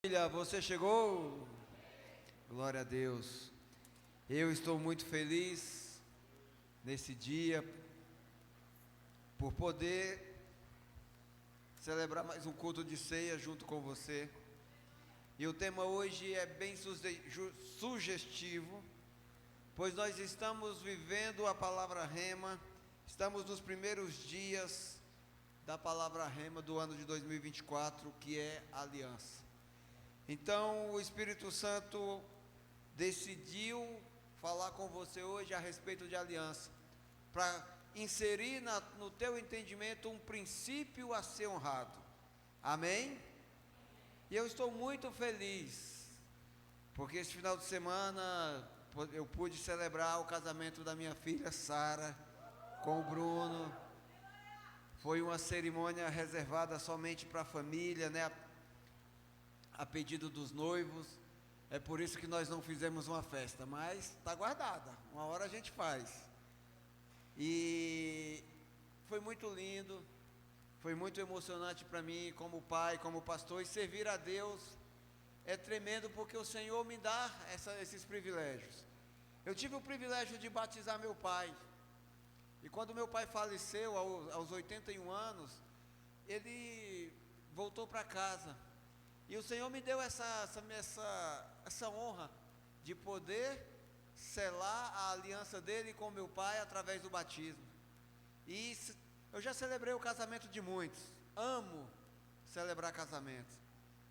Você chegou? Glória a Deus. Eu estou muito feliz nesse dia por poder celebrar mais um culto de ceia junto com você. E o tema hoje é bem sugestivo, pois nós estamos vivendo a palavra Rema, estamos nos primeiros dias da palavra Rema do ano de 2024, que é aliança. Então o Espírito Santo decidiu falar com você hoje a respeito de aliança, para inserir no teu entendimento um princípio a ser honrado. Amém? E eu estou muito feliz, porque esse final de semana eu pude celebrar o casamento da minha filha Sara com o Bruno. Foi uma cerimônia reservada somente para a família, né? A pedido dos noivos. É por isso que nós não fizemos uma festa, mas está guardada, uma hora a gente faz. E foi muito lindo, foi muito emocionante para mim, como pai, como pastor, e servir a Deus é tremendo, porque o Senhor me dá esses privilégios. Eu tive o privilégio de batizar meu pai, e quando meu pai faleceu aos 81 anos, ele voltou para casa. E o Senhor me deu essa honra de poder selar a aliança dele com meu pai através do batismo. E eu já celebrei o casamento de muitos, amo celebrar casamentos,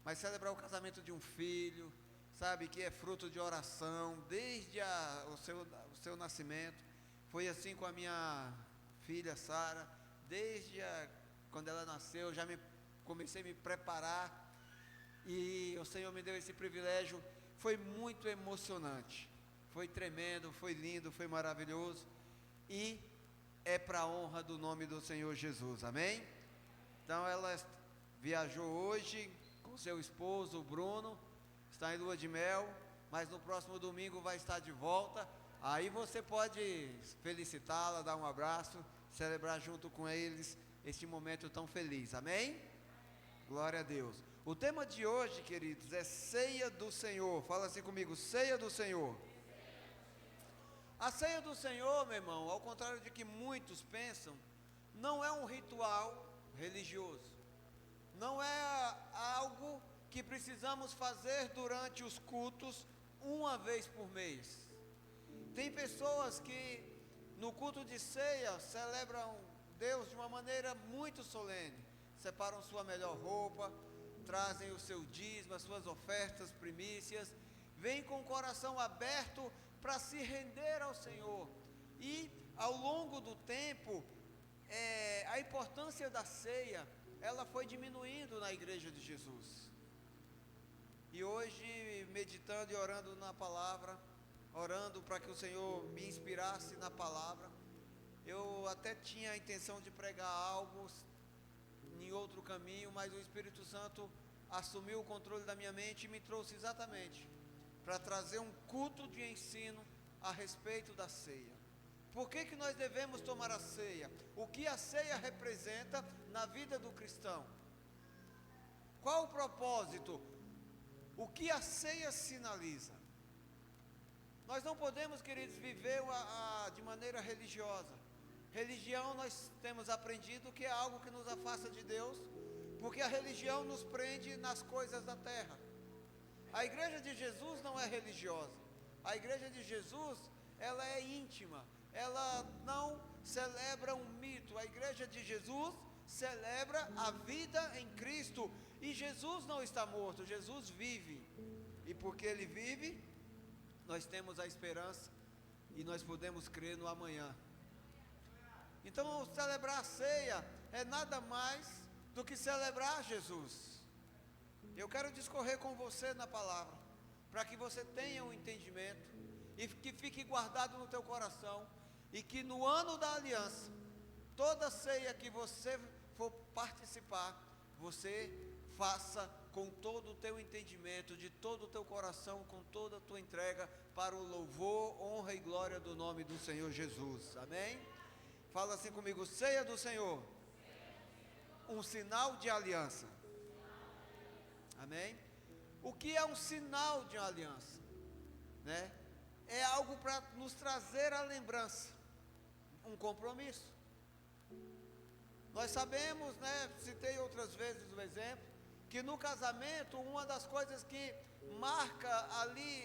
mas celebrar o casamento de um filho, sabe, que é fruto de oração, desde o seu nascimento. Foi assim com a minha filha Sara, quando ela nasceu, comecei a me preparar. E o Senhor me deu esse privilégio, foi muito emocionante, foi tremendo, foi lindo, foi maravilhoso, e é para a honra do nome do Senhor Jesus, amém? Então ela viajou hoje com seu esposo, o Bruno, está em lua de mel, mas no próximo domingo vai estar de volta. Aí você pode felicitá-la, dar um abraço, celebrar junto com eles este momento tão feliz, amém? Glória a Deus. O tema de hoje, queridos, é ceia do Senhor. Fala assim comigo, ceia do Senhor. A ceia do Senhor, meu irmão, ao contrário de que muitos pensam, não é um ritual religioso. Não é algo que precisamos fazer durante os cultos uma vez por mês. Tem pessoas que no culto de ceia celebram Deus de uma maneira muito solene. Separam sua melhor roupa, trazem o seu dízimo, as suas ofertas, primícias, vêm com o coração aberto para se render ao Senhor. E ao longo do tempo, a importância da ceia, ela foi diminuindo na igreja de Jesus. E hoje, meditando e orando na palavra, orando para que o Senhor me inspirasse na palavra, eu até tinha a intenção de pregar algo em outro caminho, mas o Espírito Santo assumiu o controle da minha mente e me trouxe exatamente para trazer um culto de ensino a respeito da ceia. Por que nós devemos tomar a ceia? O que a ceia representa na vida do cristão? Qual o propósito? O que a ceia sinaliza? Nós não podemos, queridos, viver de maneira religiosa. Religião, nós temos aprendido que é algo que nos afasta de Deus, porque a religião nos prende nas coisas da terra. A igreja de Jesus não é religiosa. A igreja de Jesus, ela é íntima. Ela não celebra um mito. A igreja de Jesus celebra a vida em Cristo. E Jesus não está morto, Jesus vive. E porque Ele vive, nós temos a esperança e nós podemos crer no amanhã. Então, celebrar a ceia é nada mais do que celebrar Jesus. Eu quero discorrer com você na palavra, para que você tenha um entendimento, e que fique guardado no teu coração, e que no ano da aliança, toda ceia que você for participar, você faça com todo o teu entendimento, de todo o teu coração, com toda a tua entrega, para o louvor, honra e glória do nome do Senhor Jesus, amém? Fala assim comigo, ceia do Senhor, um sinal de aliança, amém? O que é um sinal de uma aliança? Né? É algo para nos trazer a lembrança, um compromisso. Nós sabemos, né, citei outras vezes o exemplo, que no casamento, uma das coisas que marca ali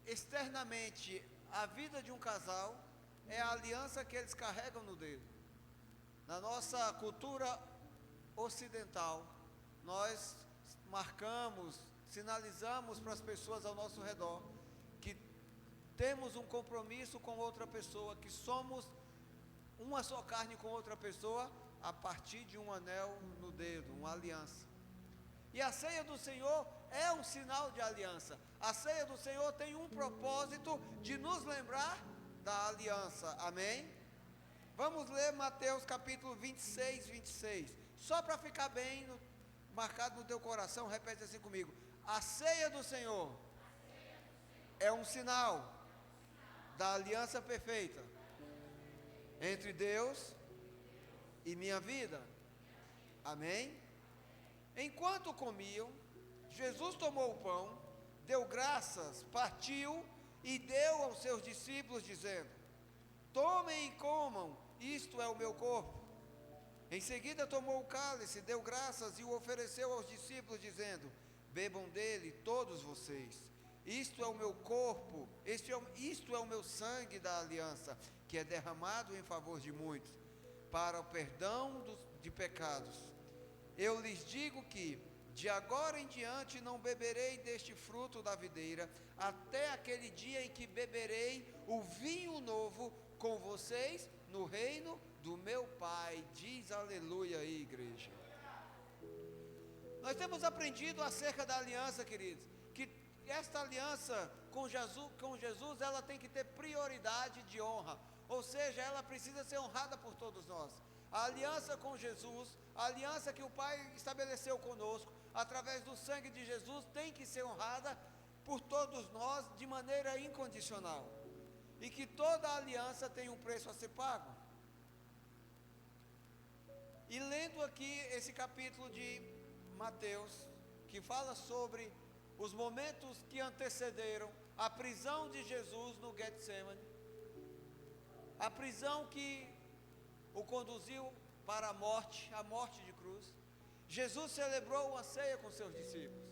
externamente a vida de um casal é a aliança que eles carregam no dedo. Na nossa cultura ocidental, nós marcamos, sinalizamos para as pessoas ao nosso redor que temos um compromisso com outra pessoa, que somos uma só carne com outra pessoa, a partir de um anel no dedo, uma aliança. E a ceia do Senhor é um sinal de aliança. A ceia do Senhor tem um propósito de nos lembrar da aliança. Amém? Vamos ler Mateus capítulo 26, 26. Só para ficar bem marcado no teu coração, repete assim comigo. A ceia do Senhor é um sinal da aliança perfeita entre Deus e minha vida. Amém? Enquanto comiam, Jesus tomou o pão, deu graças, partiu e deu aos seus discípulos, dizendo: tomem e comam, isto é o meu corpo. Em seguida tomou o cálice, deu graças e o ofereceu aos discípulos, dizendo: bebam dele todos vocês. Isto é o meu corpo, isto é o meu sangue da aliança, que é derramado em favor de muitos, para o perdão de pecados. Eu lhes digo que, de agora em diante, não beberei deste fruto da videira, até aquele dia em que beberei o vinho novo com vocês no reino do meu Pai. Diz aleluia aí, igreja. Nós temos aprendido acerca da aliança, queridos, que esta aliança com Jesus, ela tem que ter prioridade de honra, ou seja, ela precisa ser honrada por todos nós. A aliança com Jesus, a aliança que o Pai estabeleceu conosco, através do sangue de Jesus, tem que ser honrada por todos nós de maneira incondicional. E que toda aliança tem um preço a ser pago. E lendo aqui esse capítulo de Mateus, que fala sobre os momentos que antecederam a prisão de Jesus no Getsemane, a prisão que o conduziu para a morte de cruz. Jesus celebrou uma ceia com seus discípulos.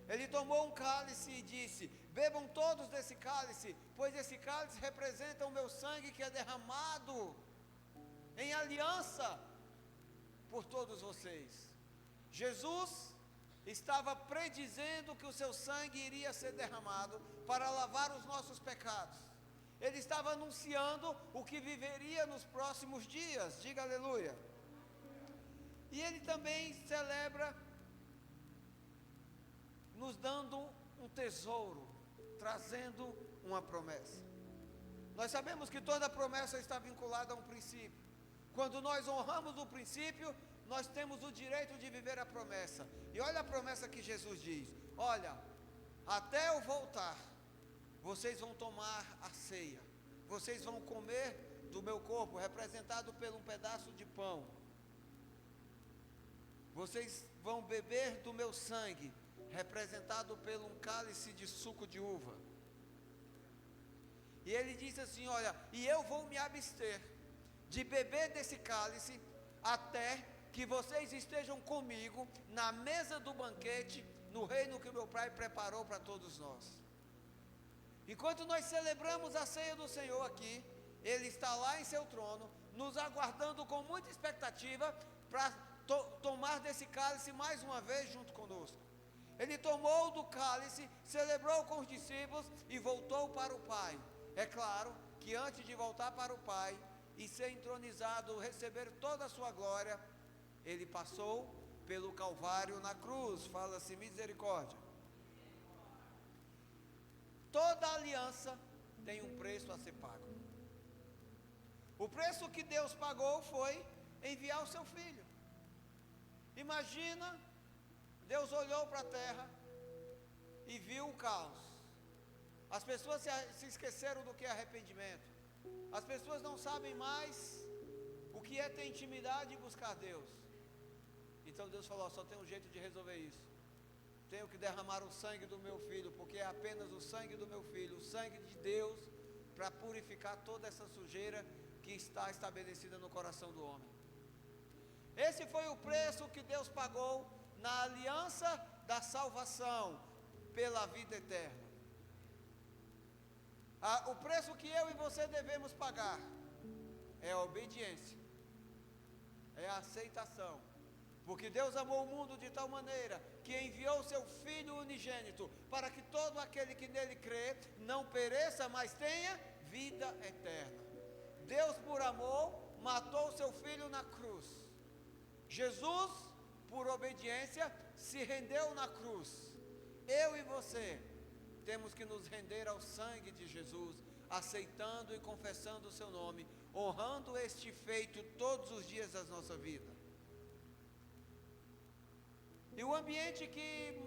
Ele tomou um cálice e disse: bebam todos desse cálice, pois esse cálice representa o meu sangue que é derramado em aliança por todos vocês. Jesus estava predizendo que o seu sangue iria ser derramado para lavar os nossos pecados. Ele estava anunciando o que viveria nos próximos dias. Diga aleluia. E ele também celebra nos dando um tesouro, trazendo uma promessa. Nós sabemos que toda promessa está vinculada a um princípio. Quando nós honramos o princípio, nós temos o direito de viver a promessa. E olha a promessa que Jesus diz: olha, até eu voltar, vocês vão tomar a ceia, vocês vão comer do meu corpo, representado por um pedaço de pão, vocês vão beber do meu sangue, representado por um cálice de suco de uva. E ele diz assim: olha, e eu vou me abster de beber desse cálice, até que vocês estejam comigo na mesa do banquete, no reino que o meu Pai preparou para todos nós. Enquanto nós celebramos a ceia do Senhor aqui, Ele está lá em seu trono, nos aguardando com muita expectativa, para tomar desse cálice mais uma vez junto conosco. Ele tomou do cálice, celebrou com os discípulos e voltou para o Pai. É claro que antes de voltar para o Pai e ser entronizado, receber toda a sua glória, Ele passou pelo Calvário na cruz. Fala-se misericórdia. Toda aliança tem um preço a ser pago. O preço que Deus pagou foi enviar o seu Filho. Imagina, Deus olhou para a terra e viu o caos. As pessoas se esqueceram do que é arrependimento. As pessoas não sabem mais o que é ter intimidade e buscar Deus. Então Deus falou: só tem um jeito de resolver isso. tenho que derramar o sangue do meu filho, porque é apenas o sangue do meu filho, o sangue de Deus, para purificar toda essa sujeira que está estabelecida no coração do homem. Esse foi o preço que Deus pagou na aliança da salvação, pela vida eterna. O preço que eu e você devemos pagar é a obediência, é a aceitação, porque Deus amou o mundo de tal maneira que enviou seu Filho unigênito, para que todo aquele que nele crê não pereça, mas tenha vida eterna. Deus, por amor, matou seu Filho na cruz. Jesus, por obediência, se rendeu na cruz. Eu e você temos que nos render ao sangue de Jesus, aceitando e confessando o seu nome, honrando este feito todos os dias da nossa vida. E o ambiente que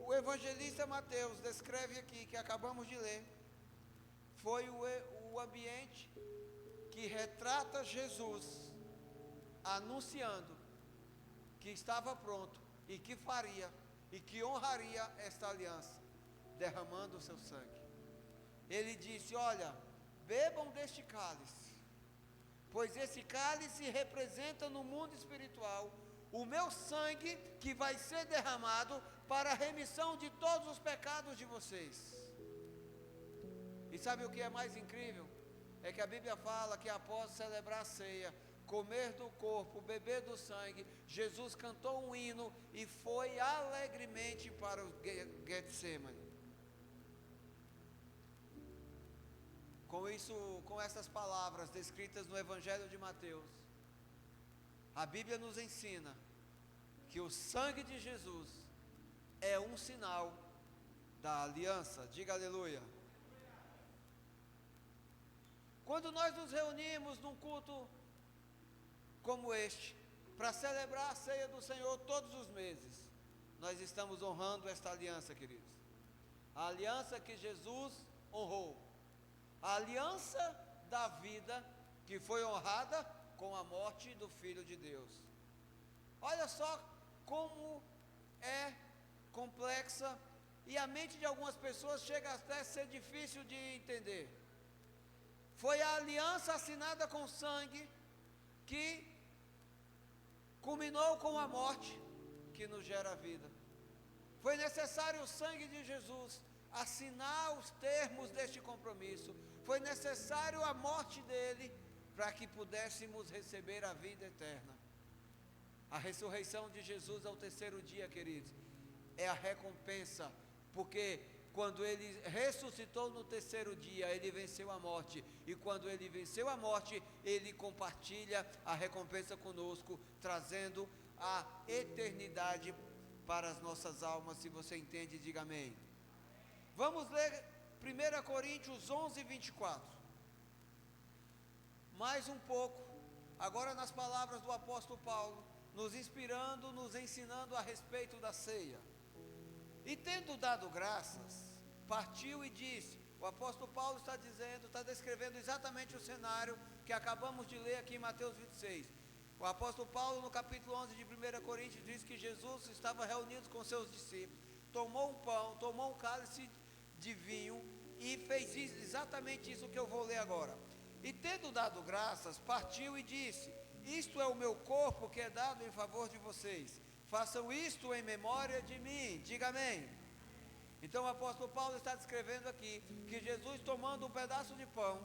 o evangelista Mateus descreve aqui, que acabamos de ler, foi o ambiente que retrata Jesus anunciando que estava pronto e que faria e que honraria esta aliança, derramando o seu sangue. Ele disse: olha, bebam deste cálice, pois esse cálice representa no mundo espiritual o meu sangue, que vai ser derramado para a remissão de todos os pecados de vocês. E sabe o que é mais incrível? É que a Bíblia fala que após celebrar a ceia, comer do corpo, beber do sangue, Jesus cantou um hino e foi alegremente para o Getsemane. Com essas palavras descritas no Evangelho de Mateus, a Bíblia nos ensina que o sangue de Jesus é um sinal da aliança. Diga aleluia. Quando nós nos reunimos num culto como este, para celebrar a ceia do Senhor todos os meses, nós estamos honrando esta aliança, queridos. A aliança que Jesus honrou. A aliança da vida que foi honrada com a morte do Filho de Deus. Olha só como é complexa, e a mente de algumas pessoas chega até a ser difícil de entender. Foi a aliança assinada com sangue que culminou com a morte que nos gera vida. Foi necessário o sangue de Jesus assinar os termos deste compromisso. Foi necessário a morte dele para que pudéssemos receber a vida eterna. A ressurreição de Jesus ao terceiro dia, queridos, é a recompensa, porque quando ele ressuscitou no terceiro dia, ele venceu a morte, e quando ele venceu a morte, ele compartilha a recompensa conosco, trazendo a eternidade para as nossas almas. Se você entende, diga amém. Vamos ler 1 Coríntios 11, 24. Mais um pouco, agora nas palavras do apóstolo Paulo, nos inspirando, nos ensinando a respeito da ceia. E tendo dado graças, partiu e disse. O apóstolo Paulo está dizendo, está descrevendo exatamente o cenário que acabamos de ler aqui em Mateus 26. O apóstolo Paulo, no capítulo 11 de 1 Coríntios, diz que Jesus estava reunido com seus discípulos, tomou um pão, tomou um cálice de vinho e fez exatamente isso que eu vou ler agora. E tendo dado graças, partiu e disse: isto é o meu corpo que é dado em favor de vocês. Façam isto em memória de mim. Diga amém. Então o apóstolo Paulo está descrevendo aqui que Jesus, tomando um pedaço de pão,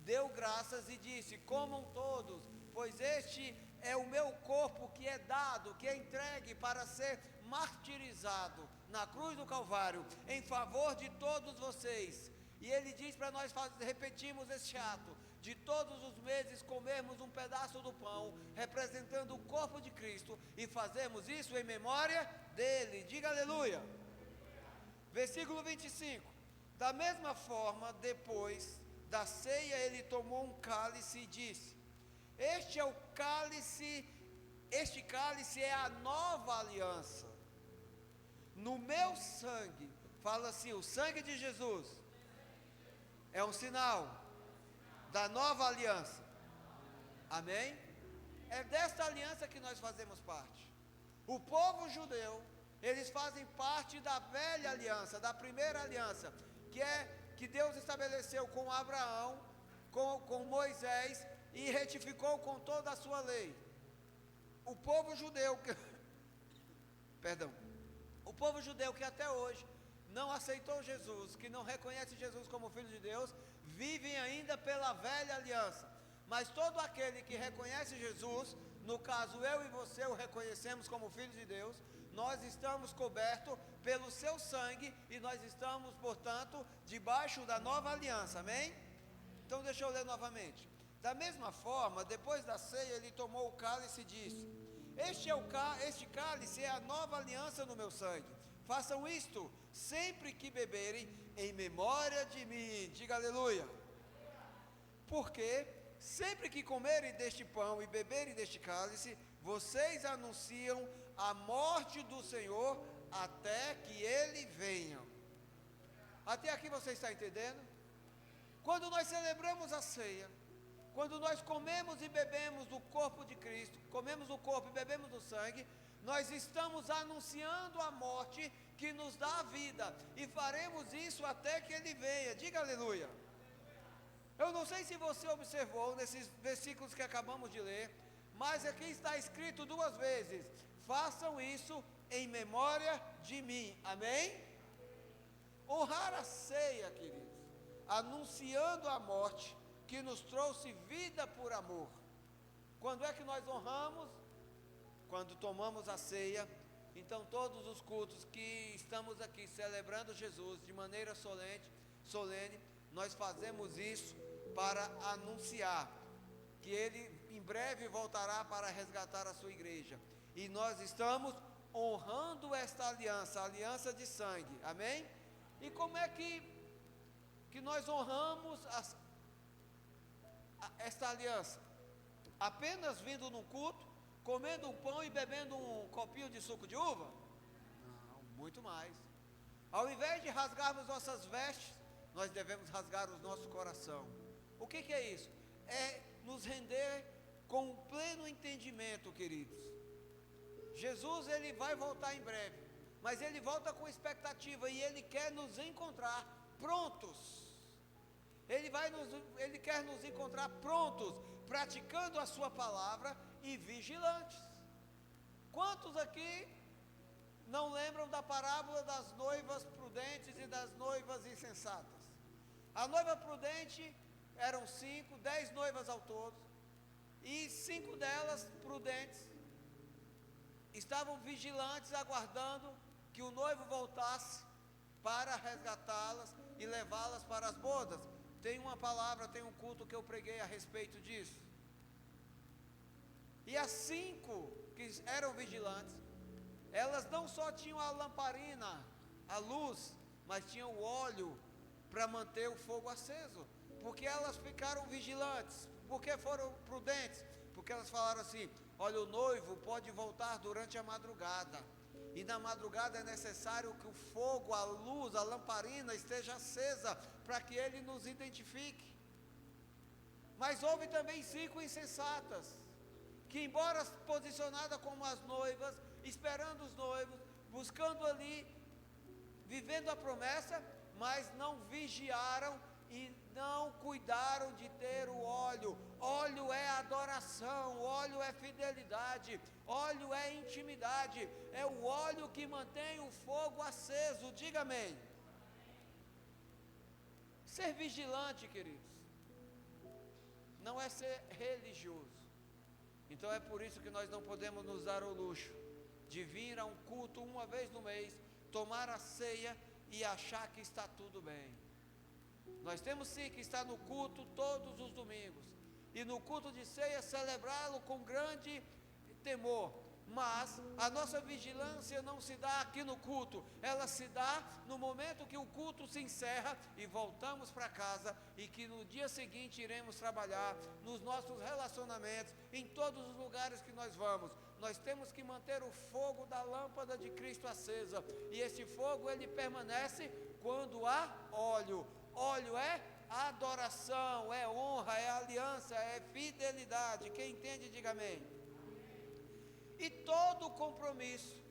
deu graças e disse: comam todos, pois este é o meu corpo que é dado, que é entregue para ser martirizado na cruz do Calvário, em favor de todos vocês. E ele diz para nós repetirmos este ato, de todos os meses comermos um pedaço do pão, representando o corpo de Cristo, e fazemos isso em memória dele. Diga aleluia. Versículo 25. Da mesma forma, depois da ceia, ele tomou um cálice e disse: este é o cálice, este cálice é a nova aliança, no meu sangue. Fala assim, o sangue de Jesus é um sinal da nova aliança. Amém? É desta aliança que nós fazemos parte. O povo judeu, eles fazem parte da velha aliança, da primeira aliança, que Deus estabeleceu com Abraão, com Moisés, e retificou com toda a sua lei. O povo judeu, o povo judeu que até hoje não aceitou Jesus, que não reconhece Jesus como Filho de Deus, vivem ainda pela velha aliança. Mas todo aquele que reconhece Jesus, no caso eu e você o reconhecemos como Filho de Deus, nós estamos cobertos pelo seu sangue e nós estamos, portanto, debaixo da nova aliança, amém? Então deixa eu ler novamente. Da mesma forma, depois da ceia, ele tomou o cálice e disse: este cálice é a nova aliança no meu sangue. Façam isto sempre que beberem, em memória de mim. Diga aleluia. Porque sempre que comerem deste pão e beberem deste cálice, vocês anunciam a morte do Senhor até que Ele venha. Até aqui você está entendendo? Quando nós celebramos a ceia, quando nós comemos e bebemos do corpo de Cristo, comemos o corpo e bebemos do sangue, nós estamos anunciando a morte que nos dá a vida, e faremos isso até que Ele venha. Diga aleluia. Eu não sei se você observou nesses versículos que acabamos de ler, mas aqui está escrito 2 vezes: façam isso em memória de mim, amém? Honrar a ceia, queridos, anunciando a morte que nos trouxe vida por amor. Quando é que nós honramos? Quando tomamos a ceia. Então todos os cultos que estamos aqui celebrando Jesus de maneira solene, nós fazemos isso para anunciar que Ele em breve voltará para resgatar a sua igreja, e nós estamos honrando esta aliança, a aliança de sangue, amém? E como é que nós honramos esta aliança? Apenas vindo num culto, comendo um pão e bebendo um copinho de suco de uva? Não, muito mais. Ao invés de rasgarmos nossas vestes, nós devemos rasgar o nosso coração. O que é isso? É nos render com um pleno entendimento, queridos. Jesus, Ele vai voltar em breve, mas Ele volta com expectativa, e Ele quer nos encontrar prontos. Ele quer nos encontrar prontos, praticando a sua palavra e vigilantes. Quantos aqui não lembram da parábola das noivas prudentes e das noivas insensatas? A noiva prudente eram 5, 10 noivas ao todo, e 5 delas prudentes estavam vigilantes, aguardando que o noivo voltasse para resgatá-las e levá-las para as bodas. Tem uma palavra, tem um culto que eu preguei a respeito disso. E as 5 que eram vigilantes, elas não só tinham a lamparina, a luz, mas tinham o óleo para manter o fogo aceso. Porque elas ficaram vigilantes. Porque foram prudentes? Porque elas falaram assim: olha, o noivo pode voltar durante a madrugada, e na madrugada é necessário que o fogo, a luz, a lamparina esteja acesa, para que ele nos identifique. Mas houve também 5 insensatas, que embora posicionadas como as noivas, esperando os noivos, buscando ali, vivendo a promessa, mas não vigiaram e não cuidaram de ter o óleo. Óleo é adoração, óleo é fidelidade, óleo é intimidade, é o óleo que mantém o fogo aceso. Diga amém. Ser vigilante, queridos, não é ser religioso. Então é por isso que nós não podemos nos dar o luxo de vir a um culto uma vez no mês, tomar a ceia e achar que está tudo bem. Nós temos sim que estar no culto todos os domingos, e no culto de ceia celebrá-lo com grande temor. Mas a nossa vigilância não se dá aqui no culto, ela se dá no momento que o culto se encerra e voltamos para casa, e que no dia seguinte iremos trabalhar nos nossos relacionamentos, em todos os lugares que nós vamos. Nós temos que manter o fogo da lâmpada de Cristo acesa, e esse fogo ele permanece quando há óleo. Óleo é adoração, é honra, é aliança, é fidelidade. Quem entende, diga amém. E todo compromisso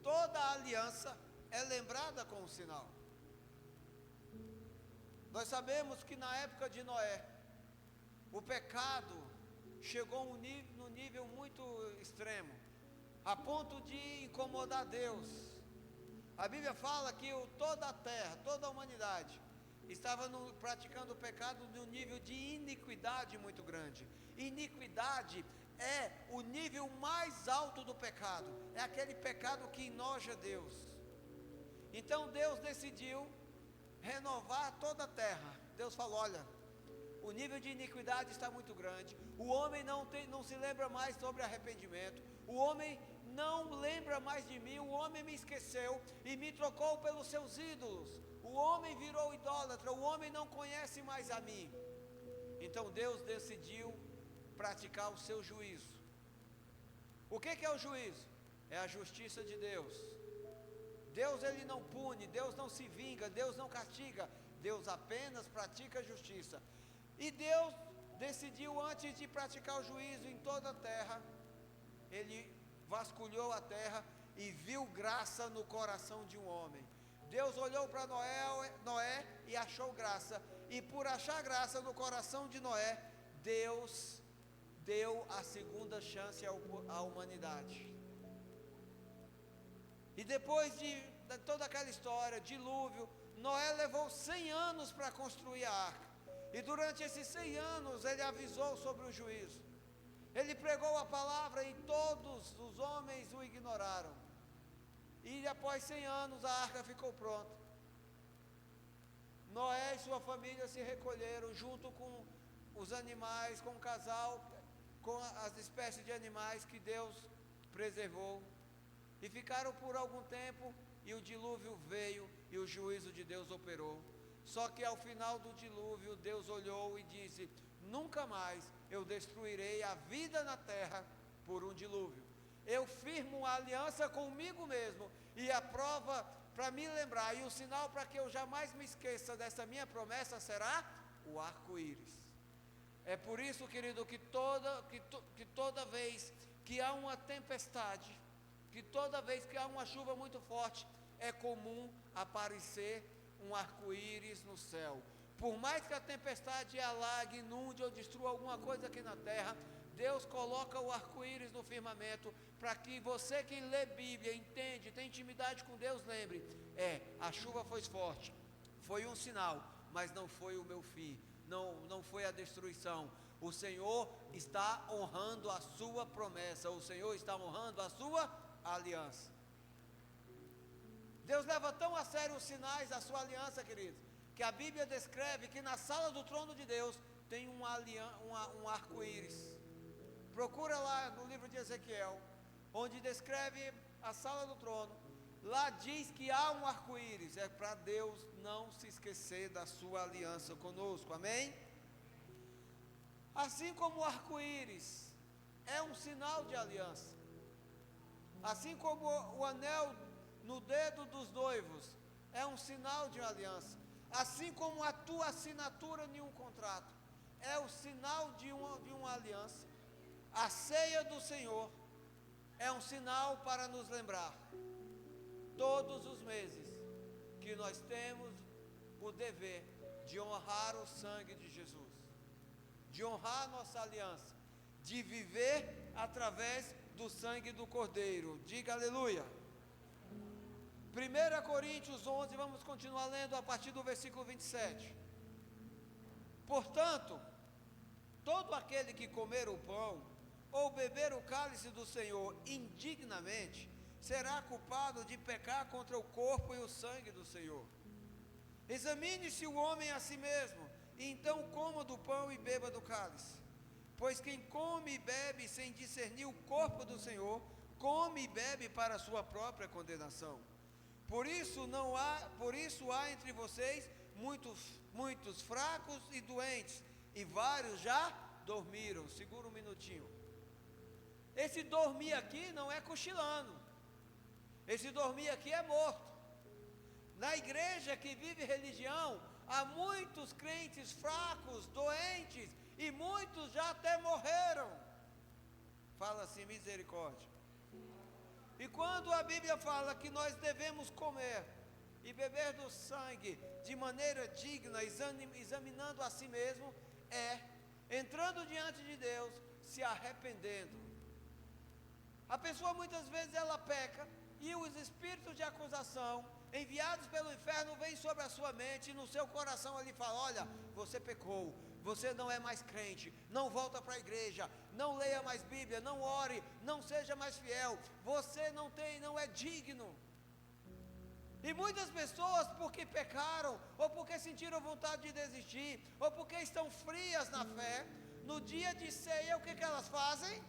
toda a aliança é lembrada com um sinal. Nós sabemos que na época de Noé, o pecado chegou num nível muito extremo, a ponto de incomodar Deus. A Bíblia fala que toda a terra, toda a humanidade, estava praticando o pecado num nível de iniquidade muito grande. Iniquidade é o nível mais alto do pecado, é aquele pecado que enoja Deus. Então Deus decidiu renovar toda a terra. Deus falou: olha, o nível de iniquidade está muito grande, o homem não se lembra mais sobre arrependimento, o homem não lembra mais de mim, o homem me esqueceu e me trocou pelos seus ídolos, o homem virou idólatra, o homem não conhece mais a mim. Então Deus decidiu praticar o seu juízo. O que é o juízo? É a justiça de Deus. Deus, ele não pune, Deus não se vinga, Deus não castiga, Deus apenas pratica a justiça. E Deus decidiu, antes de praticar o juízo em toda a terra, ele vasculhou a terra e viu graça no coração de um homem. Deus olhou para Noé e achou graça, e por achar graça no coração de Noé, Deus deu a segunda chance à humanidade. E depois de toda aquela história, dilúvio, Noé levou 100 anos para construir a arca. E durante esses 100 anos ele avisou sobre o juízo. Ele pregou a palavra e todos os homens o ignoraram. E após 100 anos a arca ficou pronta. Noé e sua família se recolheram junto com os animais, com o casal, com as espécies de animais que Deus preservou. E ficaram por algum tempo, e o dilúvio veio e o juízo de Deus operou. Só que ao final do dilúvio, Deus olhou e disse: nunca mais eu destruirei a vida na terra por um dilúvio. Eu firmo uma aliança comigo mesmo, e a prova para me lembrar, e o sinal para que eu jamais me esqueça dessa minha promessa será o arco-íris. É por isso, querido, que toda vez que há uma tempestade, que toda vez que há uma chuva muito forte, é comum aparecer um arco-íris no céu. Por mais que a tempestade alague, inunde ou destrua alguma coisa aqui na terra, Deus coloca o arco-íris no firmamento, para que você que lê Bíblia, entende, tem intimidade com Deus, lembre: a chuva foi forte, foi um sinal, mas não foi o meu fim, não foi a destruição. O Senhor está honrando a sua promessa, o Senhor está honrando a sua aliança. Deus leva tão a sério os sinais da sua aliança, queridos, que a Bíblia descreve que na sala do trono de Deus tem um arco-íris. Procura lá no livro de Ezequiel, onde descreve a sala do trono. Lá diz que há um arco-íris, é para Deus não se esquecer da sua aliança conosco, amém? Assim como o arco-íris é um sinal de aliança, assim como o anel no dedo dos noivos é um sinal de aliança, assim como a tua assinatura em um contrato é o sinal de uma aliança, a ceia do Senhor é um sinal para nos lembrar, todos os meses, que nós temos o dever de honrar o sangue de Jesus, de honrar a nossa aliança, de viver através do sangue do Cordeiro. Diga aleluia. 1 Coríntios 11, vamos continuar lendo a partir do versículo 27. Portanto, todo aquele que comer o pão ou beber o cálice do Senhor indignamente, será culpado de pecar contra o corpo e o sangue do Senhor. Examine-se o homem a si mesmo, e então coma do pão e beba do cálice. Pois quem come e bebe sem discernir o corpo do Senhor, come e bebe para a sua própria condenação. Por isso há entre vocês muitos fracos e doentes, e vários já dormiram. Segura um minutinho. Esse dormir aqui não é cochilando, esse dormir aqui é morto. Na igreja que vive religião, há muitos crentes fracos, doentes, e muitos já até morreram. Fala assim: misericórdia. E quando a Bíblia fala que nós devemos comer e beber do sangue de maneira digna, examinando a si mesmo, entrando diante de Deus, se arrependendo. A pessoa muitas vezes ela peca e os espíritos de acusação enviados pelo inferno vêm sobre a sua mente e no seu coração ele fala: olha, você pecou, você não é mais crente, não volta para a igreja, não leia mais Bíblia, não ore, não seja mais fiel, você não é digno. E muitas pessoas, porque pecaram, ou porque sentiram vontade de desistir, ou porque estão frias na fé, no dia de ceia, o que elas fazem?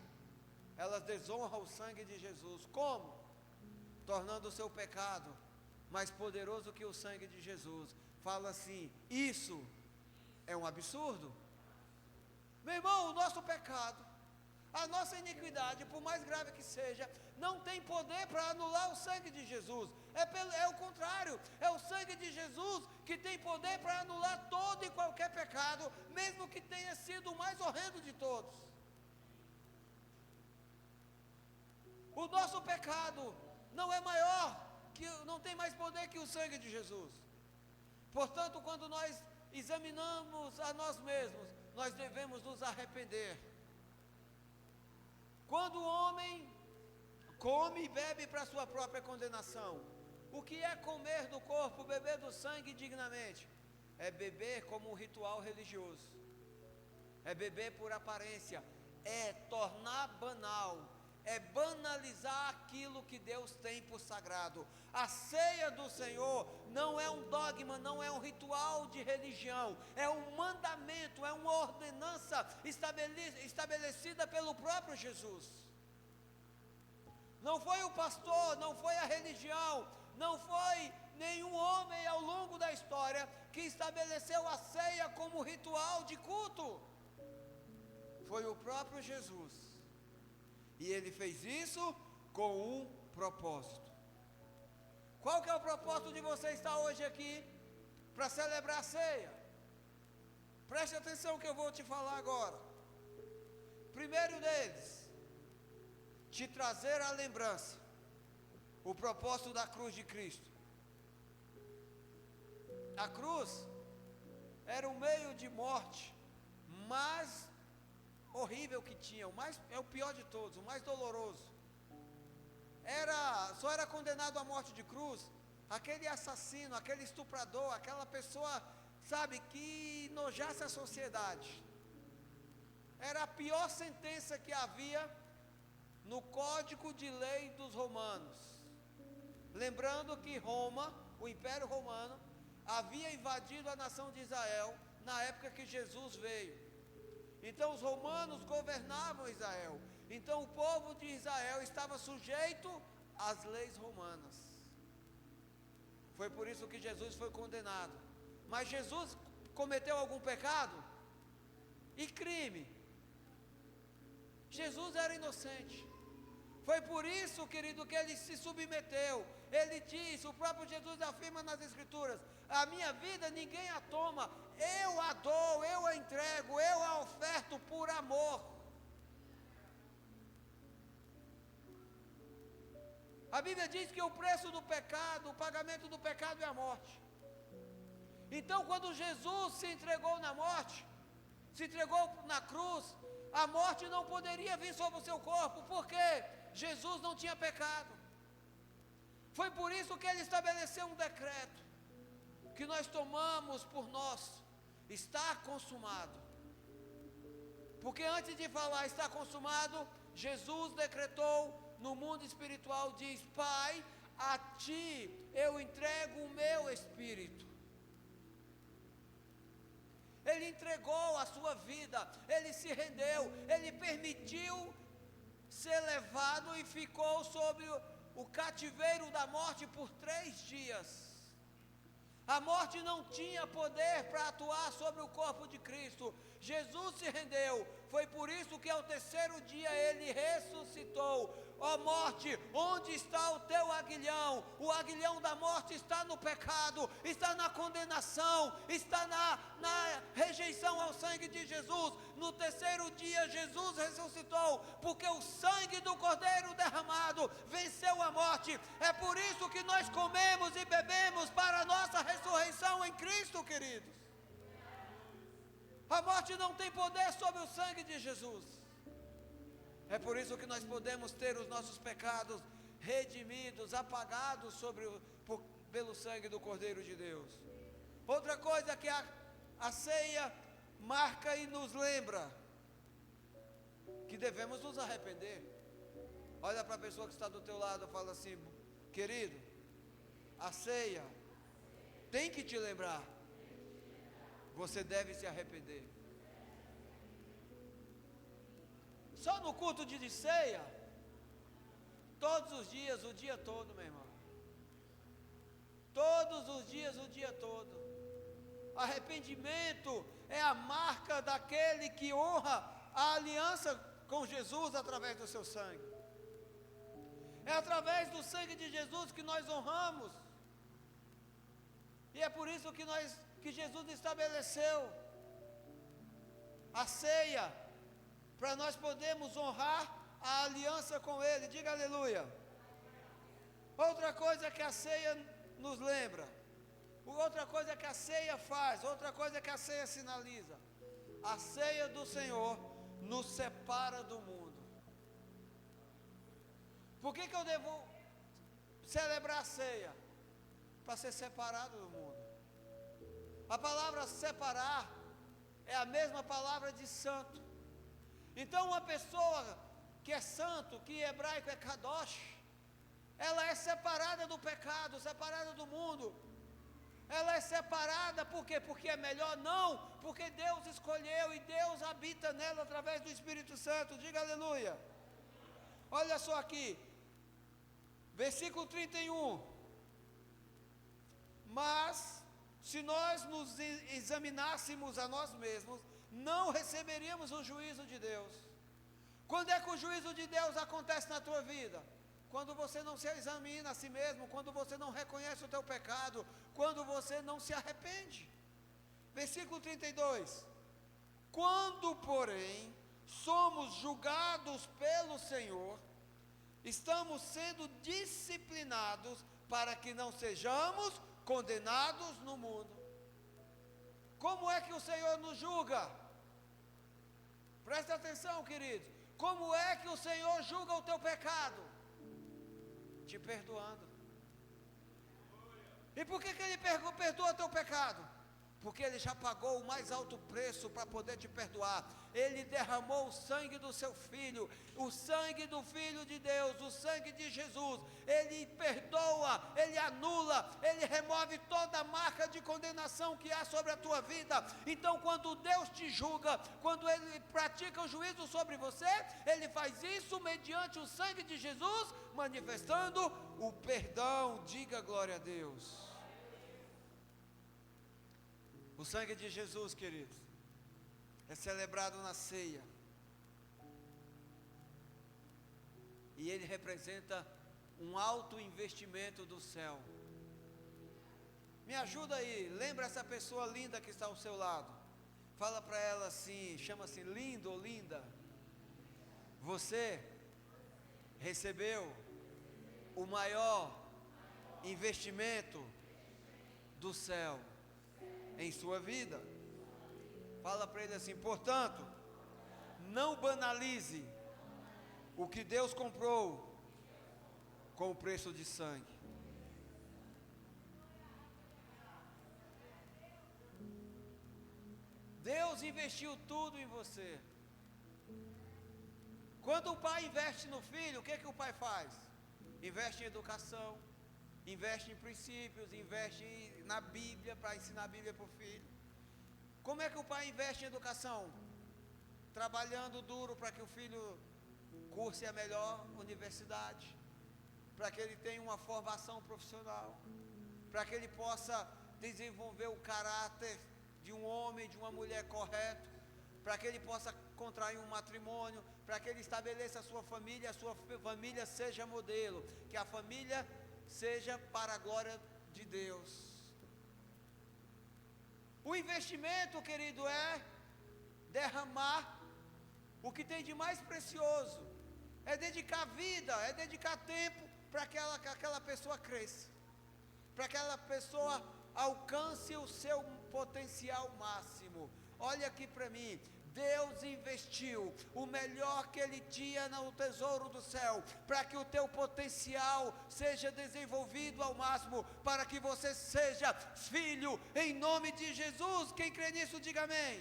Elas desonram o sangue de Jesus. Como? Tornando o seu pecado mais poderoso que o sangue de Jesus. Fala assim: isso é um absurdo. Meu irmão, o nosso pecado, a nossa iniquidade, por mais grave que seja, não tem poder para anular o sangue de Jesus. É o contrário, é o sangue de Jesus que tem poder para anular todo e qualquer pecado, mesmo que tenha sido o mais horrendo de todos. O nosso pecado não é maior, não tem mais poder que o sangue de Jesus. Portanto, quando nós examinamos a nós mesmos, nós devemos nos arrepender. Quando o homem come e bebe para sua própria condenação, o que é comer do corpo, beber do sangue dignamente? É beber como um ritual religioso, é beber por aparência, é tornar banal, é banalizar aquilo que Deus tem por sagrado. A ceia do Senhor não é um dogma, não é um ritual de religião, é um mandamento, é uma ordenança estabelecida pelo próprio Jesus. Não foi o pastor, não foi a religião, não foi nenhum homem ao longo da história que estabeleceu a ceia como ritual de culto. Foi o próprio Jesus. E ele fez isso com um propósito. Qual que é o propósito de você estar hoje aqui? Para celebrar a ceia. Preste atenção que eu vou te falar agora. Primeiro deles, te trazer a lembrança, o propósito da cruz de Cristo. A cruz era o meio de morte mais horrível que tinha, é o pior de todos, o mais doloroso. Só era condenado à morte de cruz aquele assassino, aquele estuprador, aquela pessoa, sabe, que nojasse a sociedade. Era a pior sentença que havia no código de lei dos romanos. Lembrando que Roma, o Império Romano, havia invadido a nação de Israel na época que Jesus veio. Então os romanos governavam Israel. Então o povo de Israel estava sujeito às leis romanas. Foi por isso que Jesus foi condenado. Mas Jesus cometeu algum pecado? E crime? Jesus era inocente. Foi por isso, querido, que ele se submeteu. Ele disse, o próprio Jesus afirma nas Escrituras: a minha vida ninguém a toma, eu a dou, eu a entrego, eu a oferto por amor. A Bíblia diz que o preço do pecado, o pagamento do pecado é a morte. Então, quando Jesus se entregou na morte, se entregou na cruz, a morte não poderia vir sobre o seu corpo, porque Jesus não tinha pecado. Foi por isso que ele estabeleceu um decreto, que nós tomamos por nós: está consumado. Porque antes de falar está consumado, Jesus decretou no mundo espiritual, diz: Pai, a ti eu entrego o meu espírito. Ele entregou a sua vida, ele se rendeu, ele permitiu ser levado e ficou sob o cativeiro da morte por 3 dias. A morte não tinha poder para atuar sobre o corpo de Cristo. Jesus se rendeu. Foi por isso que ao 3º dia ele ressuscitou. Ó morte, onde está o teu aguilhão? O aguilhão da morte está no pecado, está na condenação, está na rejeição ao sangue sangue de Jesus. No terceiro dia Jesus ressuscitou, porque o sangue do Cordeiro derramado venceu a morte. É por isso que nós comemos e bebemos, para a nossa ressurreição em Cristo, queridos. A morte não tem poder sobre o sangue de Jesus. É por isso que nós podemos ter os nossos pecados redimidos, apagados pelo sangue do Cordeiro de Deus. Outra coisa que a ceia marca e nos lembra, que devemos nos arrepender. Olha para a pessoa que está do teu lado e fala assim: querido, a ceia tem que te lembrar, você deve se arrepender. Só no culto de ceia, todos os dias, o dia todo, meu irmão. Todos os dias, o dia todo. Arrependimento é a marca daquele que honra a aliança com Jesus através do seu sangue. É através do sangue de Jesus que nós honramos. E é por isso que Jesus estabeleceu a ceia, para nós podermos honrar a aliança com Ele. Diga aleluia. Outra coisa que a ceia nos lembra, outra coisa que a ceia faz, outra coisa que a ceia sinaliza: a ceia do Senhor nos separa do mundo. Por que eu devo celebrar a ceia? Para ser separado do mundo. A palavra separar é a mesma palavra de santo. Então uma pessoa que é santo, que em hebraico é kadosh, ela é separada do pecado, separada do mundo. Ela é separada por quê? Porque é melhor? Não, porque Deus escolheu e Deus habita nela através do Espírito Santo. Diga aleluia. Olha só aqui, versículo 31. Mas, se nós nos examinássemos a nós mesmos, não receberíamos o juízo de Deus. Quando é que o juízo de Deus acontece na tua vida? Quando você não se examina a si mesmo, quando você não reconhece o teu pecado, quando você não se arrepende. Versículo 32. Quando, porém, somos julgados pelo Senhor, estamos sendo disciplinados para que não sejamos condenados no mundo. Como é que o Senhor nos julga? Presta atenção, queridos. Como é que o Senhor julga o teu pecado? Te perdoando. E por que Ele perdoa teu pecado? Porque Ele já pagou o mais alto preço para poder te perdoar. Ele derramou o sangue do seu Filho, o sangue do Filho de Deus, o sangue de Jesus. Ele perdoa, Ele anula, Ele remove toda a marca de condenação que há sobre a tua vida. Então quando Deus te julga, quando Ele pratica o juízo sobre você, Ele faz isso mediante o sangue de Jesus, manifestando o perdão. Diga glória a Deus. O sangue de Jesus, queridos, é celebrado na ceia. E ele representa um alto investimento do céu. Me ajuda aí, lembra essa pessoa linda que está ao seu lado. Fala para ela assim, chama assim, lindo ou linda. Você recebeu o maior investimento do céu em sua vida. Fala para ele assim: portanto, não banalize o que Deus comprou com o preço de sangue. Deus investiu tudo em você. Quando o pai investe no filho, o que o pai faz? Investe em educação, investe em princípios, investe na Bíblia, para ensinar a Bíblia para o filho. Como é que o pai investe em educação? Trabalhando duro para que o filho curse a melhor universidade, para que ele tenha uma formação profissional, para que ele possa desenvolver o caráter de um homem, de uma mulher correto, para que ele possa contrair um matrimônio, para que ele estabeleça a sua família seja modelo, que a família seja para a glória de Deus. O investimento, querido, é derramar o que tem de mais precioso, é dedicar vida, é dedicar tempo para que aquela pessoa cresça, para que aquela pessoa alcance o seu potencial máximo. Olha aqui para mim, Deus investiu o melhor que Ele tinha no tesouro do céu, para que o teu potencial seja desenvolvido ao máximo, para que você seja filho, em nome de Jesus. Quem crê nisso, diga amém.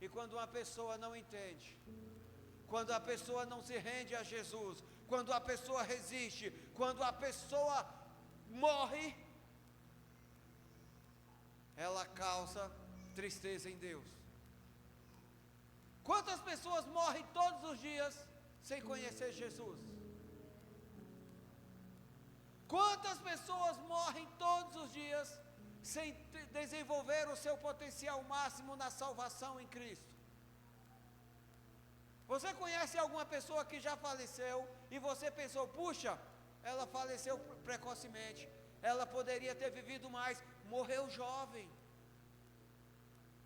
E quando uma pessoa não entende, quando a pessoa não se rende a Jesus, quando a pessoa resiste, quando a pessoa morre, ela causa tristeza em Deus. Quantas pessoas morrem todos os dias sem conhecer Jesus? Quantas pessoas morrem todos os dias sem desenvolver o seu potencial máximo na salvação em Cristo? Você conhece alguma pessoa que já faleceu e você pensou, puxa, ela faleceu precocemente, ela poderia ter vivido mais, morreu jovem.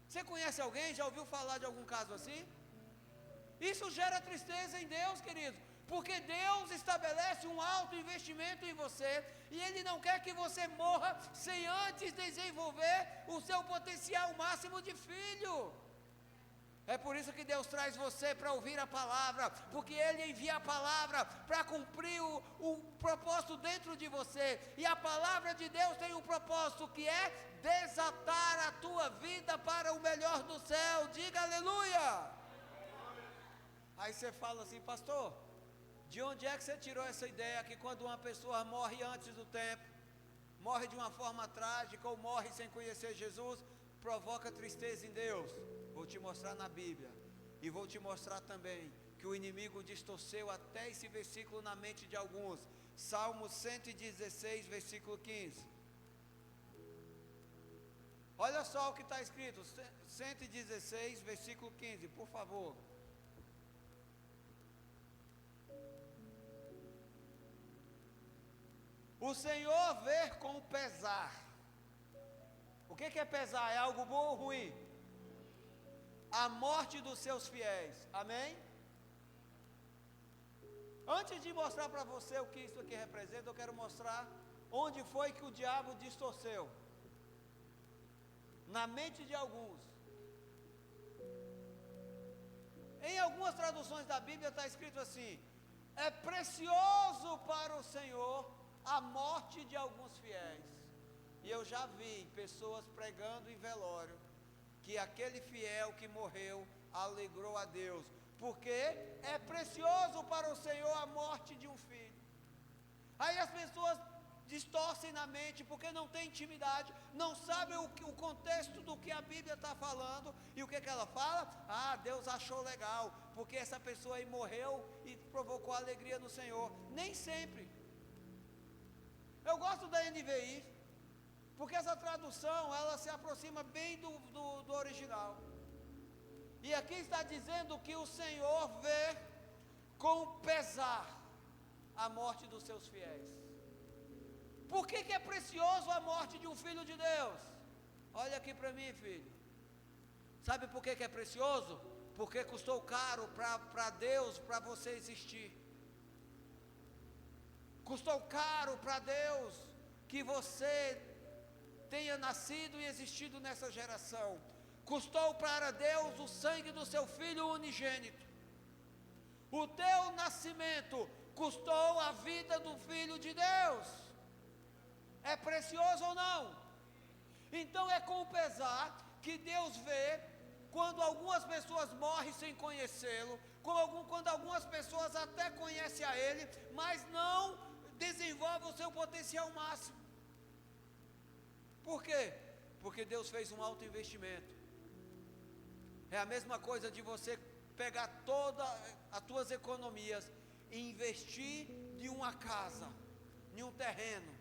Você conhece alguém, já ouviu falar de algum caso assim? Isso gera tristeza em Deus, querido, porque Deus estabelece um alto investimento em você, e Ele não quer que você morra sem antes desenvolver o seu potencial máximo de filho. É por isso que Deus traz você para ouvir a palavra, porque Ele envia a palavra para cumprir o propósito dentro de você, e a palavra de Deus tem um propósito que é desatar a tua vida para o melhor do céu. Diga aleluia. Aí você fala assim, pastor, de onde é que você tirou essa ideia que quando uma pessoa morre antes do tempo, morre de uma forma trágica ou morre sem conhecer Jesus, provoca tristeza em Deus? Vou te mostrar na Bíblia, e vou te mostrar também que o inimigo distorceu até esse versículo na mente de alguns. Salmo 116, versículo 15. Olha só o que está escrito, 116, versículo 15, por favor. O Senhor vê com pesar. O que é pesar? É algo bom ou ruim? A morte dos seus fiéis. Amém? Antes de mostrar para você o que isso aqui representa, eu quero mostrar onde foi que o diabo distorceu. Na mente de alguns. Em algumas traduções da Bíblia está escrito assim: é precioso para o Senhor a morte de alguns fiéis. E eu já vi pessoas pregando em velório que aquele fiel que morreu alegrou a Deus, porque é precioso para o Senhor a morte de um filho. Aí as pessoas distorcem na mente, porque não tem intimidade, não sabem o contexto do que a Bíblia está falando, e o que ela fala? Ah, Deus achou legal, porque essa pessoa aí morreu e provocou alegria no Senhor. Nem sempre. Eu gosto da NVI, porque essa tradução, ela se aproxima bem do original. E aqui está dizendo que o Senhor vê com pesar a morte dos seus fiéis. Por que é precioso a morte de um filho de Deus? Olha aqui para mim, filho. Sabe por que é precioso? Porque custou caro para Deus, para você existir. Custou caro para Deus que você tenha nascido e existido nessa geração. Custou para Deus o sangue do seu filho unigênito. O teu nascimento custou a vida do filho de Deus. É precioso ou não? Então é com pesar que Deus vê quando algumas pessoas morrem sem conhecê-lo, quando algumas pessoas até conhecem a Ele, mas não desenvolvem o seu potencial máximo. Por quê? Porque Deus fez um alto investimento. É a mesma coisa de você pegar todas as tuas economias e investir em uma casa, em um terreno.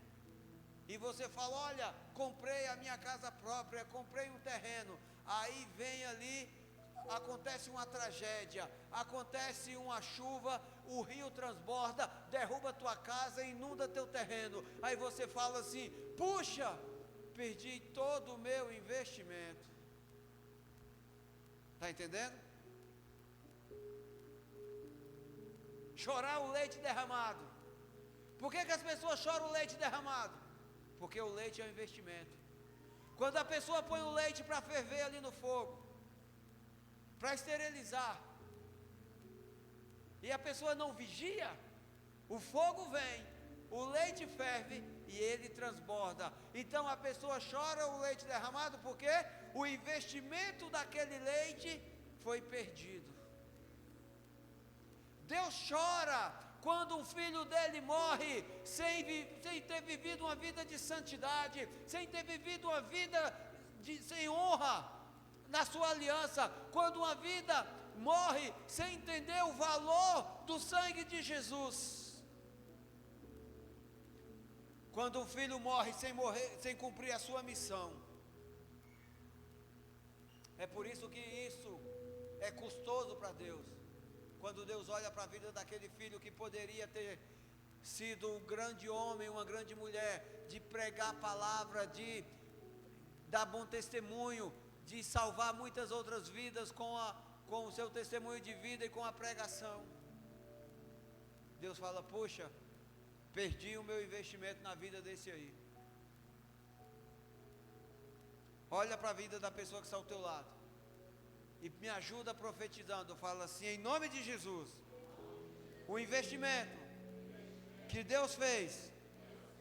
E você fala, olha, comprei a minha casa própria, comprei um terreno. Aí vem ali, acontece uma tragédia, acontece uma chuva, o rio transborda, derruba tua casa, inunda teu terreno. Aí você fala assim, puxa, perdi todo o meu investimento. Está entendendo? Chorar o leite derramado. Por que as pessoas choram o leite derramado? Porque o leite é um investimento. Quando a pessoa põe o leite para ferver ali no fogo, para esterilizar, e a pessoa não vigia, o fogo vem, o leite ferve e ele transborda. Então a pessoa chora o leite derramado porque o investimento daquele leite foi perdido. Deus chora quando um filho dele morre sem ter vivido uma vida de santidade, sem ter vivido uma vida sem honra na sua aliança, quando uma vida morre sem entender o valor do sangue de Jesus. Quando um filho morre sem cumprir a sua missão. É por isso que isso é custoso para Deus. Quando Deus olha para a vida daquele filho que poderia ter sido um grande homem, uma grande mulher, de pregar a palavra, de dar bom testemunho, de salvar muitas outras vidas com o seu testemunho de vida e com a pregação. Deus fala: puxa, perdi o meu investimento na vida desse aí. Olha para a vida da pessoa que está ao teu lado e me ajuda profetizando. Fala assim: em nome de Jesus, o investimento que Deus fez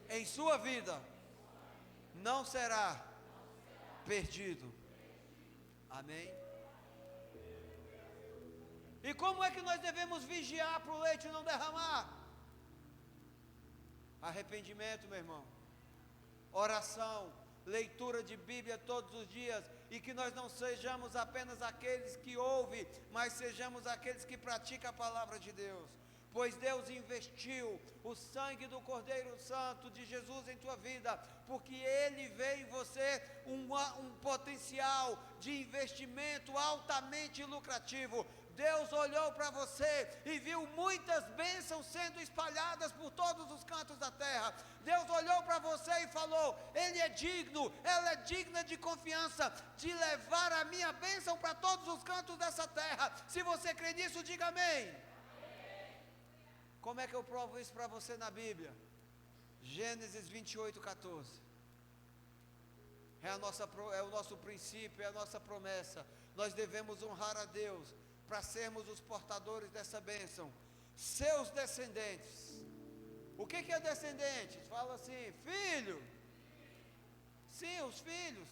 em sua vida não será perdido. Amém? E como é que nós devemos vigiar para o leite não derramar? Arrependimento, meu irmão, oração, leitura de Bíblia todos os dias, e que nós não sejamos apenas aqueles que ouvem, mas sejamos aqueles que praticam a palavra de Deus, pois Deus investiu o sangue do Cordeiro Santo de Jesus em tua vida, porque Ele vê em você um potencial de investimento altamente lucrativo. Deus olhou para você e viu muitas bênçãos sendo espalhadas por todos os cantos da terra. Deus olhou para você e falou: ele é digno, ela é digna de confiança, de levar a minha bênção para todos os cantos dessa terra. Se você crê nisso, diga amém. Como é que eu provo isso para você na Bíblia? Gênesis 28:14. É o nosso princípio, é a nossa promessa. Nós devemos honrar a Deus para sermos os portadores dessa bênção. Seus descendentes. O que é descendentes? Fala assim: filho. Sim, os filhos.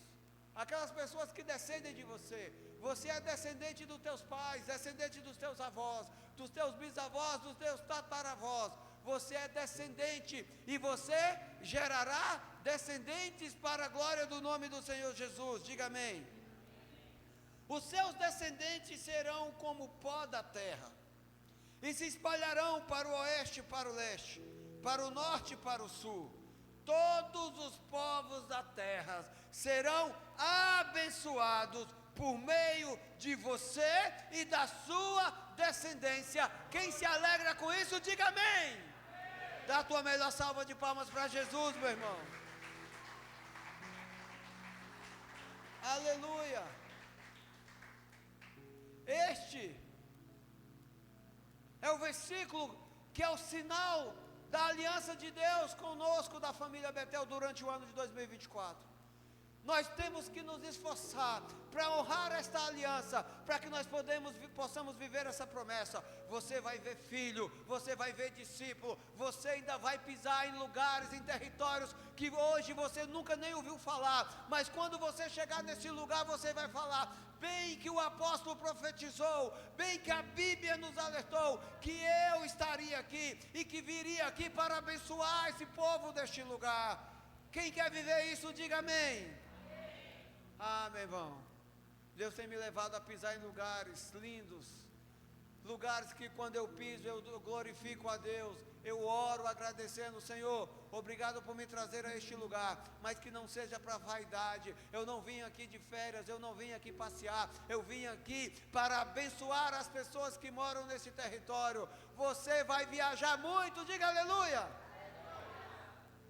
Aquelas pessoas que descendem de você. Você é descendente dos teus pais, descendente dos teus avós, dos teus bisavós, dos teus tataravós. Você é descendente e você gerará descendentes para a glória do nome do Senhor Jesus. Diga amém. Os seus descendentes serão como o pó da terra, e se espalharão para o oeste e para o leste, para o norte e para o sul. Todos os povos da terra serão abençoados por meio de você e da sua descendência. Quem se alegra com isso, diga amém. Dá a tua melhor salva de palmas para Jesus, meu irmão. Aleluia. Este é o versículo que é o sinal da aliança de Deus conosco, da família Betel, durante o ano de 2024. Nós temos que nos esforçar para honrar esta aliança, para que nós possamos viver essa promessa. Você vai ver filho, você vai ver discípulo, você ainda vai pisar em lugares, em territórios que hoje você nunca nem ouviu falar, mas quando você chegar nesse lugar, você vai falar: bem que o apóstolo profetizou, bem que a Bíblia nos alertou, que eu estaria aqui, e que viria aqui para abençoar esse povo deste lugar. Quem quer viver isso, diga amém. Ah, meu irmão, Deus tem me levado a pisar em lugares lindos, lugares que quando eu piso eu glorifico a Deus, eu oro agradecendo: Senhor, obrigado por me trazer a este lugar, mas que não seja para vaidade. Eu não vim aqui de férias, eu não vim aqui passear, eu vim aqui para abençoar as pessoas que moram nesse território. Você vai viajar muito, diga aleluia.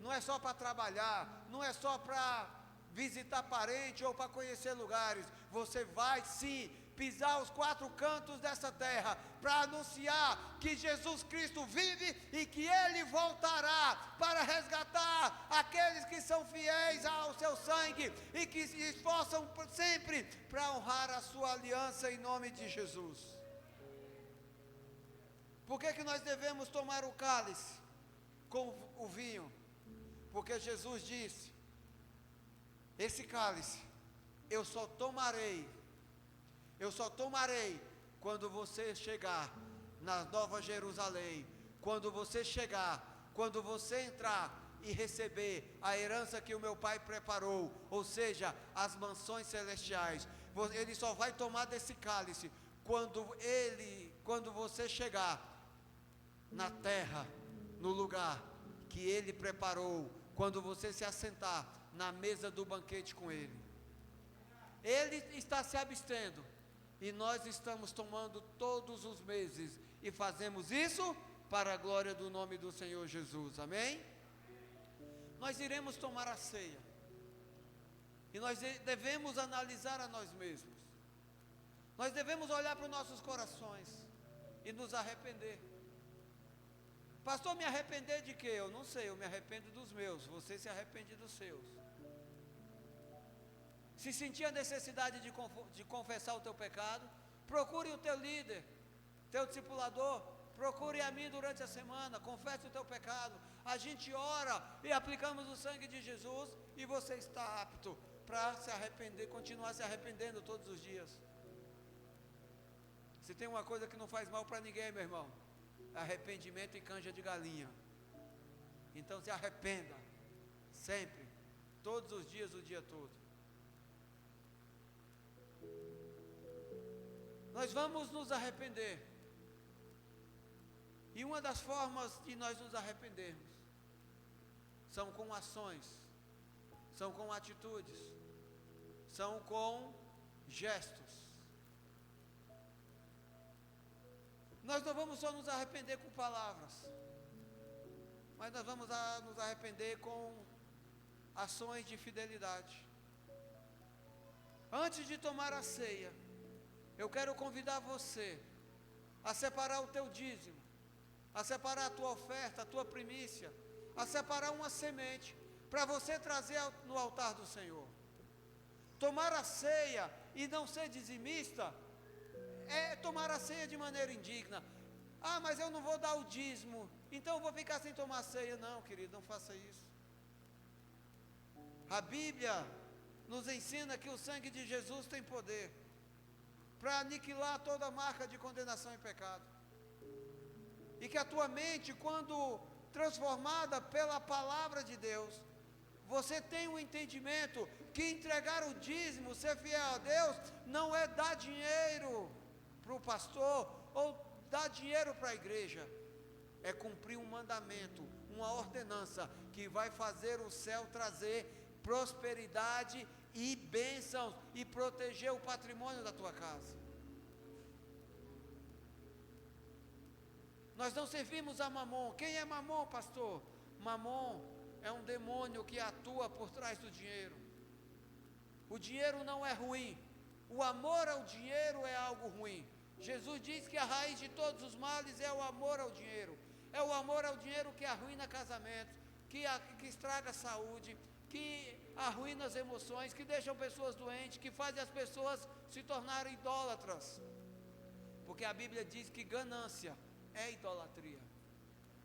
Não é só para trabalhar, não é só para visitar parente ou para conhecer lugares. Você vai sim pisar os 4 cantos dessa terra, para anunciar que Jesus Cristo vive e que Ele voltará para resgatar aqueles que são fiéis ao seu sangue e que se esforçam sempre para honrar a sua aliança em nome de Jesus. Por que nós devemos tomar o cálice com o vinho? Porque Jesus disse: esse cálice eu só tomarei quando você chegar na Nova Jerusalém, quando você entrar e receber a herança que o meu Pai preparou, ou seja, as mansões celestiais. Ele só vai tomar desse cálice quando você chegar na terra, no lugar que Ele preparou, quando você se assentar na mesa do banquete com Ele. Ele está se abstendo, e nós estamos tomando todos os meses, e fazemos isso para a glória do nome do Senhor Jesus, amém? Nós iremos tomar a ceia, e nós devemos analisar a nós mesmos, nós devemos olhar para os nossos corações, e nos arrepender. Pastor, me arrepender de quê? Eu não sei, eu me arrependo dos meus, você se arrepende dos seus. Se sentir a necessidade de confessar o teu pecado, procure o teu líder, teu discipulador, procure a mim durante a semana, confesse o teu pecado, a gente ora e aplicamos o sangue de Jesus, e você está apto para se arrepender, continuar se arrependendo todos os dias. Se tem uma coisa que não faz mal para ninguém, meu irmão, arrependimento e canja de galinha. Então se arrependa, sempre, todos os dias, o dia todo. Nós vamos nos arrepender, e uma das formas de nós nos arrependermos são com ações, são com atitudes, são com gestos. Nós não vamos só nos arrepender com palavras, mas nós vamos nos arrepender com ações de fidelidade. Antes de tomar a ceia, eu quero convidar você a separar o teu dízimo, a separar a tua oferta, a tua primícia, a separar uma semente, para você trazer no altar do Senhor. Tomar a ceia e não ser dizimista, é tomar a ceia de maneira indigna. Ah, mas eu não vou dar o dízimo, então eu vou ficar sem tomar ceia. Não, querido, não faça isso. A Bíblia nos ensina que o sangue de Jesus tem poder para aniquilar toda marca de condenação e pecado, e que a tua mente, quando transformada pela palavra de Deus, você tem um entendimento que entregar o dízimo, ser fiel a Deus, não é dar dinheiro para o pastor, ou dar dinheiro para a igreja, é cumprir um mandamento, uma ordenança, que vai fazer o céu trazer prosperidade e bênçãos, e proteger o patrimônio da tua casa. Nós não servimos a Mamon. Quem é Mamon, pastor? Mamon é um demônio que atua por trás do dinheiro. O dinheiro não é ruim, o amor ao dinheiro é algo ruim. Jesus diz que a raiz de todos os males é o amor ao dinheiro. É o amor ao dinheiro que arruína casamentos, que estraga a saúde, que arruína as emoções, que deixam pessoas doentes, que fazem as pessoas se tornarem idólatras. Porque a Bíblia diz que ganância é idolatria.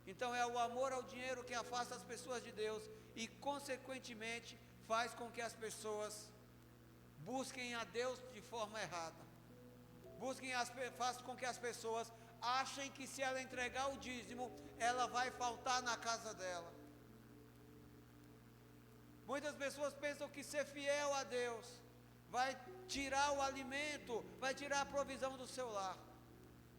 Então é o amor ao dinheiro que afasta as pessoas de Deus e, consequentemente, faz com que as pessoas busquem a Deus de forma errada. Faz com que as pessoas achem que, se ela entregar o dízimo, ela vai faltar na casa dela. Muitas pessoas pensam que ser fiel a Deus vai tirar o alimento, vai tirar a provisão do seu lar.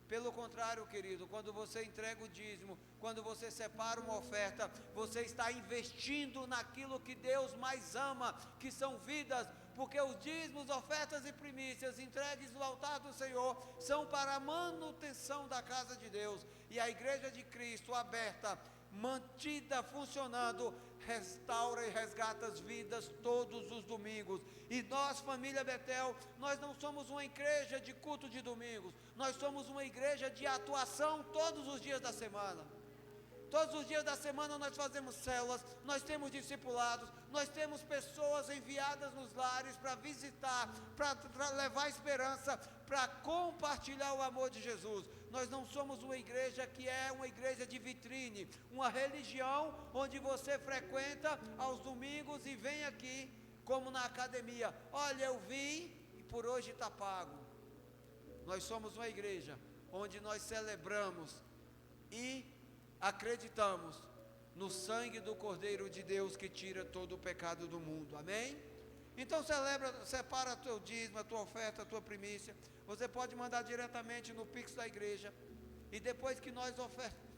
Pelo contrário, querido, quando você entrega o dízimo, quando você separa uma oferta, você está investindo naquilo que Deus mais ama, que são vidas, porque os dízimos, ofertas e primícias entregues no altar do Senhor são para a manutenção da casa de Deus, e a igreja de Cristo aberta, mantida, funcionando, restaura e resgata as vidas todos os domingos. E nós, família Betel, nós não somos uma igreja de culto de domingos, nós somos uma igreja de atuação todos os dias da semana. Todos os dias da semana nós fazemos células, nós temos discipulados, nós temos pessoas enviadas nos lares para visitar, para levar esperança, para compartilhar o amor de Jesus. Nós não somos uma igreja que é uma igreja de vitrine, uma religião onde você frequenta aos domingos e vem aqui como na academia. Olha, eu vim e por hoje está pago. Nós somos uma igreja onde nós celebramos e acreditamos no sangue do Cordeiro de Deus que tira todo o pecado do mundo, amém? Então separa o teu dízimo, a tua oferta, a tua primícia. Você pode mandar diretamente no Pix da igreja, e depois que nós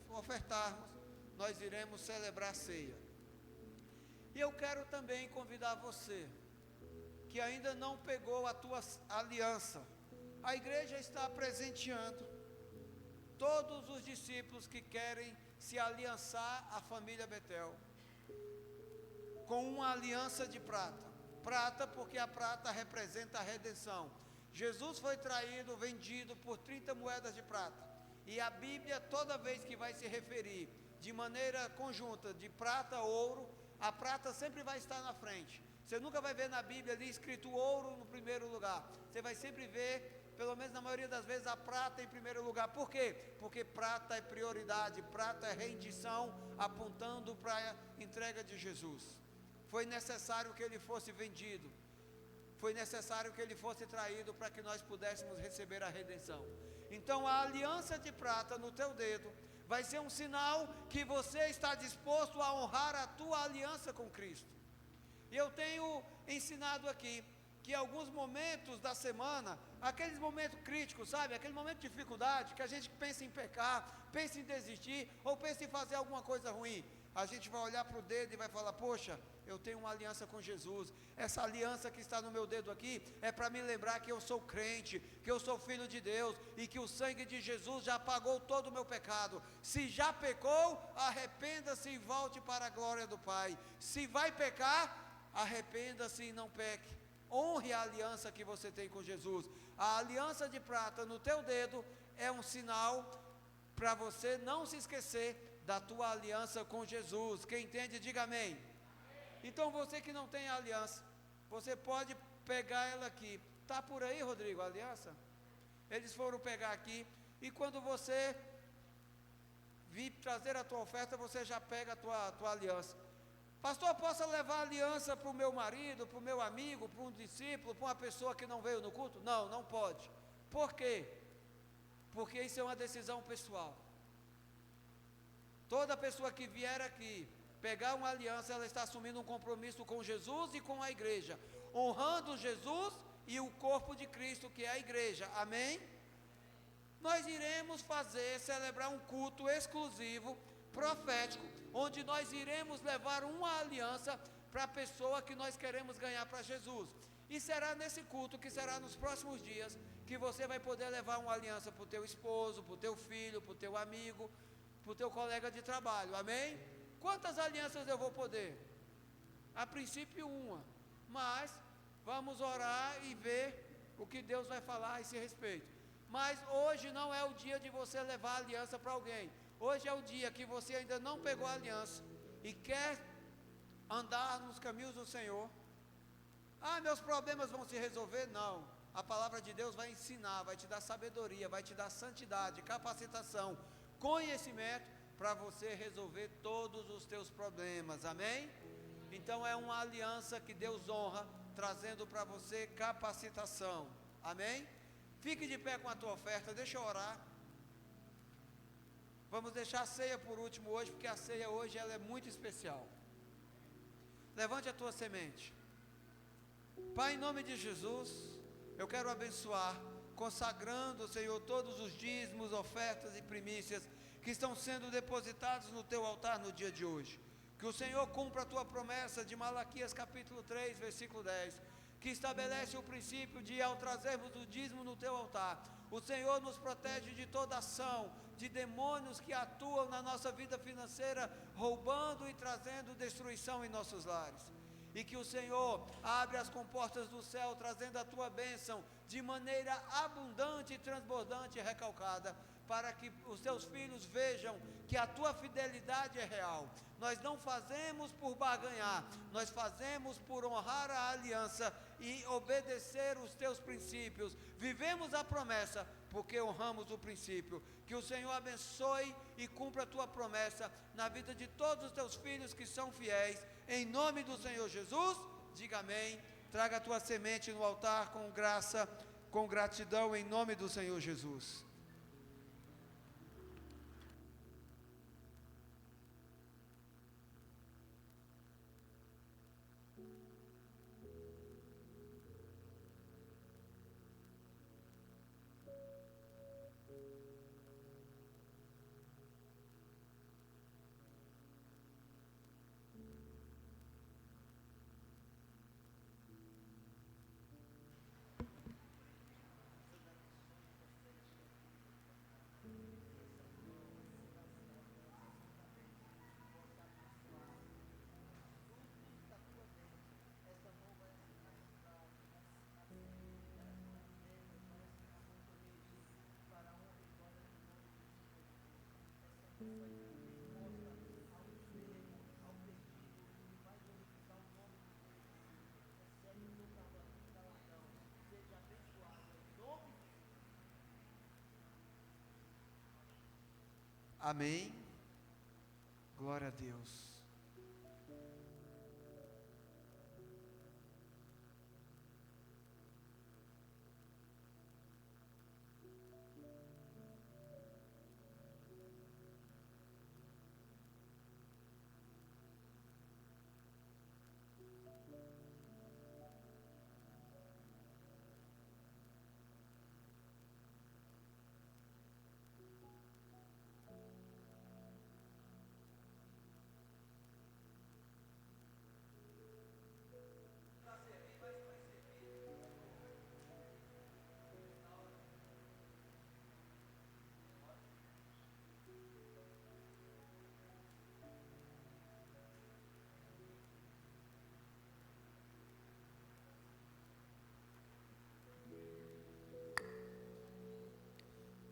ofertarmos, nós iremos celebrar a ceia. E eu quero também convidar você, que ainda não pegou a tua aliança. A igreja está presenteando todos os discípulos que querem se aliançar à família Betel com uma aliança de prata. Prata porque a prata representa a redenção. Jesus foi traído, vendido por 30 moedas de prata. E a Bíblia, toda vez que vai se referir de maneira conjunta de prata ou ouro, a prata sempre vai estar na frente. Você nunca vai ver na Bíblia ali escrito ouro no primeiro lugar. Você vai sempre ver, pelo menos na maioria das vezes, a prata em primeiro lugar. Por quê? Porque prata é prioridade, prata é rendição, apontando para a entrega de Jesus. Foi necessário que ele fosse vendido, foi necessário que ele fosse traído para que nós pudéssemos receber a redenção. Então a aliança de prata no teu dedo vai ser um sinal que você está disposto a honrar a tua aliança com Cristo. E eu tenho ensinado aqui que em alguns momentos da semana, aqueles momentos críticos, sabe, aquele momento de dificuldade, que a gente pensa em pecar, pensa em desistir, ou pensa em fazer alguma coisa ruim, a gente vai olhar para o dedo e vai falar, poxa, eu tenho uma aliança com Jesus, essa aliança que está no meu dedo aqui, é para me lembrar que eu sou crente, que eu sou filho de Deus, e que o sangue de Jesus já pagou todo o meu pecado. Se já pecou, arrependa-se e volte para a glória do Pai. Se vai pecar, arrependa-se e não peque. Honre a aliança que você tem com Jesus. A aliança de prata no teu dedo é um sinal para você não se esquecer da tua aliança com Jesus. Quem entende, diga amém. Então você que não tem aliança, você pode pegar ela aqui. Está por aí, Rodrigo, a aliança? Eles foram pegar aqui, e quando você vir trazer a tua oferta, você já pega a tua aliança. Pastor, posso levar aliança para o meu marido, para o meu amigo, para um discípulo, para uma pessoa que não veio no culto? Não, não pode. Por quê? Porque isso é uma decisão pessoal. Toda pessoa que vier aqui pegar uma aliança, ela está assumindo um compromisso com Jesus e com a igreja, honrando Jesus e o corpo de Cristo, que é a igreja, amém? Nós iremos celebrar um culto exclusivo, profético, onde nós iremos levar uma aliança para a pessoa que nós queremos ganhar para Jesus, e será nesse culto, que será nos próximos dias, que você vai poder levar uma aliança para o teu esposo, para o teu filho, para o teu amigo, para o teu colega de trabalho, amém? Quantas alianças eu vou poder? A princípio uma, mas vamos orar e ver o que Deus vai falar a esse respeito. Mas hoje não é o dia de você levar a aliança para alguém. Hoje é o dia que você ainda não pegou a aliança e quer andar nos caminhos do Senhor. Ah, meus problemas vão se resolver? Não. A palavra de Deus vai ensinar, vai te dar sabedoria, vai te dar santidade, capacitação, conhecimento, para você resolver todos os teus problemas, amém? Então é uma aliança que Deus honra, trazendo para você capacitação, amém? Fique de pé com a tua oferta, deixa eu orar. Vamos deixar a ceia por último hoje, porque a ceia hoje ela é muito especial. Levante a tua semente. Pai, em nome de Jesus, eu quero abençoar, consagrando, Senhor, todos os dízimos, ofertas e primícias que estão sendo depositados no teu altar no dia de hoje. Que o Senhor cumpra a tua promessa de Malaquias capítulo 3, versículo 10, que estabelece o princípio de, ao trazermos o dízimo no teu altar, o Senhor nos protege de toda ação de demônios que atuam na nossa vida financeira, roubando e trazendo destruição em nossos lares. E que o Senhor abre as comportas do céu, trazendo a tua bênção de maneira abundante, transbordante e recalcada, para que os teus filhos vejam que a tua fidelidade é real. Nós não fazemos por barganhar, nós fazemos por honrar a aliança e obedecer os teus princípios. Vivemos a promessa porque honramos o princípio. Que o Senhor abençoe e cumpra a tua promessa na vida de todos os teus filhos que são fiéis. Em nome do Senhor Jesus, diga amém. Traga a tua semente no altar com graça, com gratidão, em nome do Senhor Jesus. Amém. Glória a Deus.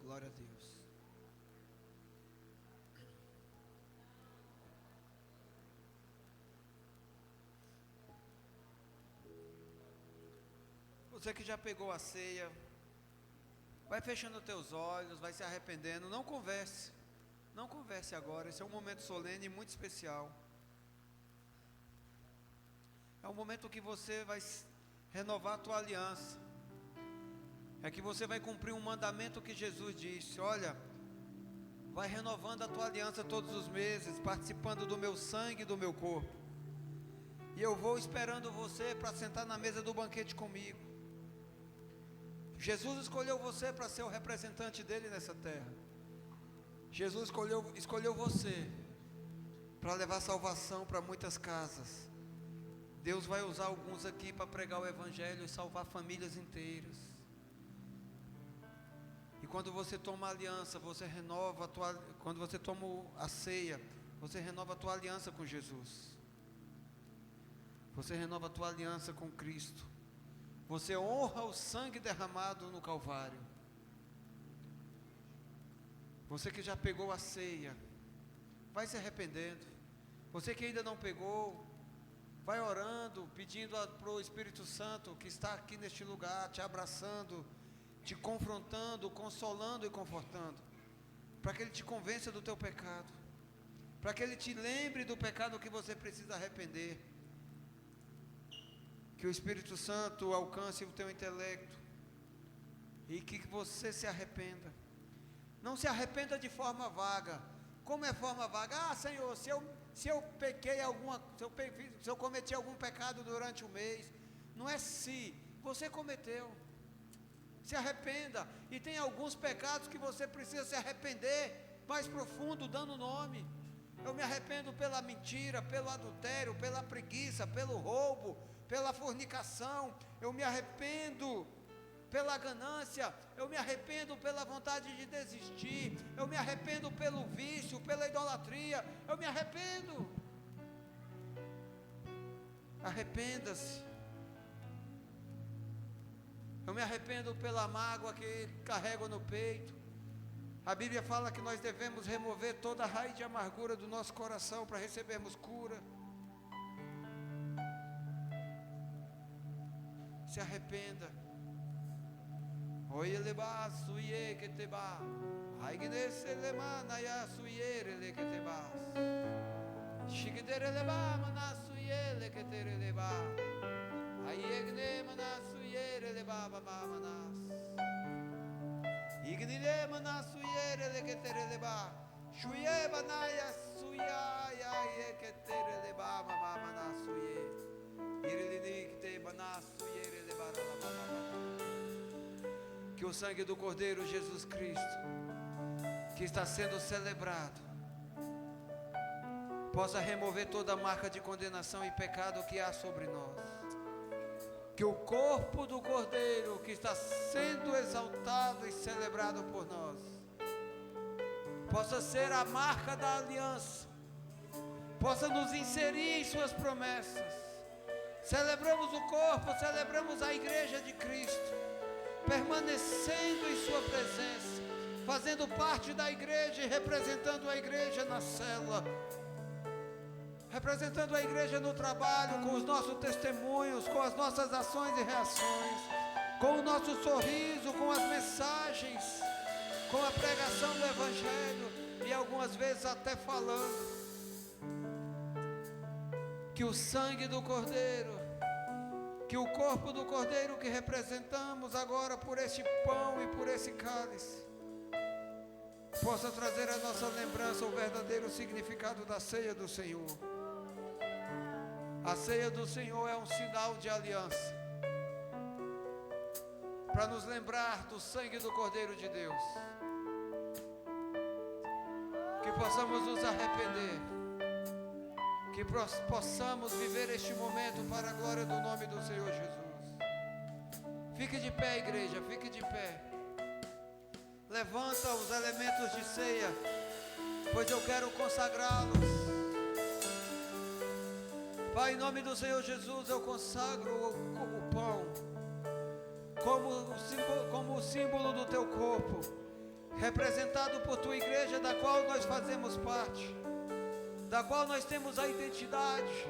Glória a Deus. Você que já pegou a ceia, vai fechando os teus olhos, vai se arrependendo, não converse agora, esse é um momento solene e muito especial. É um momento que você vai renovar a tua aliança, é que você vai cumprir um mandamento que Jesus disse: olha, vai renovando a tua aliança todos os meses, participando do meu sangue e do meu corpo, e eu vou esperando você para sentar na mesa do banquete comigo. Jesus escolheu você para ser o representante dele nessa terra. Jesus escolheu você para levar salvação para muitas casas. Deus vai usar alguns aqui para pregar o evangelho e salvar famílias inteiras. E quando você toma a aliança, você renova quando você toma a ceia, você renova a tua aliança com Jesus. Você renova a tua aliança com Cristo. Você honra o sangue derramado no Calvário. Você que já pegou a ceia, vai se arrependendo. Você que ainda não pegou, vai orando, pedindo para o Espírito Santo que está aqui neste lugar, te abraçando, te confrontando, consolando e confortando, para que Ele te convença do teu pecado, para que Ele te lembre do pecado que você precisa arrepender. Que o Espírito Santo alcance o teu intelecto e que você se arrependa. Não se arrependa de forma vaga. Como é forma vaga? Ah, Senhor, se eu pequei se eu cometi algum pecado durante o mês, não é se, você cometeu. Se arrependa. E tem alguns pecados que você precisa se arrepender mais profundo, dando nome. Eu me arrependo pela mentira, pelo adultério, pela preguiça, pelo roubo, pela fornicação. Eu me arrependo pela ganância, eu me arrependo pela vontade de desistir, eu me arrependo pelo vício, pela idolatria, eu me arrependo. Arrependa-se. Eu me arrependo pela mágoa que carrego no peito. A Bíblia fala que nós devemos remover toda a raiz de amargura do nosso coração para recebermos cura. Se arrependa. Oi eleba suie que te ba. Ai que desse lema na ya suie le que te ba. Shigdere leba mana suie le que te leba. Ai egne mana suie le ba manas. Ignile mana suie le que te leba. Shuye banaya suya ya ye que te leba mana suie. Irilini que te mana suie le ba la. Que o sangue do Cordeiro Jesus Cristo, que está sendo celebrado, possa remover toda a marca de condenação e pecado que há sobre nós. Que o corpo do Cordeiro, que está sendo exaltado e celebrado por nós, possa ser a marca da aliança, possa nos inserir em suas promessas. Celebramos o corpo, celebramos a igreja de Cristo, permanecendo em sua presença, fazendo parte da igreja e representando a igreja na célula, representando a igreja no trabalho, com os nossos testemunhos, com as nossas ações e reações, com o nosso sorriso, com as mensagens, com a pregação do Evangelho e algumas vezes até falando. Que o sangue do Cordeiro, que o corpo do Cordeiro que representamos agora por este pão e por esse cálice, possa trazer à nossa lembrança o verdadeiro significado da ceia do Senhor. A ceia do Senhor é um sinal de aliança, para nos lembrar do sangue do Cordeiro de Deus. Que possamos nos arrepender, que possamos viver este momento para a glória do nome do Senhor Jesus. Fique de pé, igreja, fique de pé. Levanta os elementos de ceia, pois eu quero consagrá-los. Pai, em nome do Senhor Jesus, eu consagro o pão como o símbolo do teu corpo, representado por tua igreja, da qual nós fazemos parte, da qual nós temos a identidade.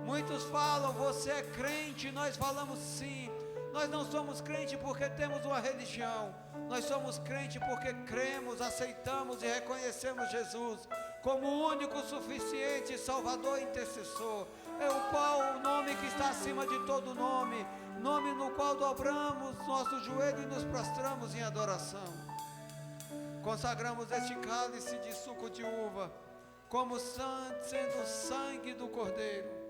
Muitos falam, você é crente, nós falamos sim. Nós não somos crente porque temos uma religião, nós somos crente porque cremos, aceitamos e reconhecemos Jesus como o único, suficiente Salvador e intercessor. É o nome que está acima de todo nome, nome no qual dobramos nosso joelho e nos prostramos em adoração. Consagramos este cálice de suco de uva como sendo sangue do Cordeiro,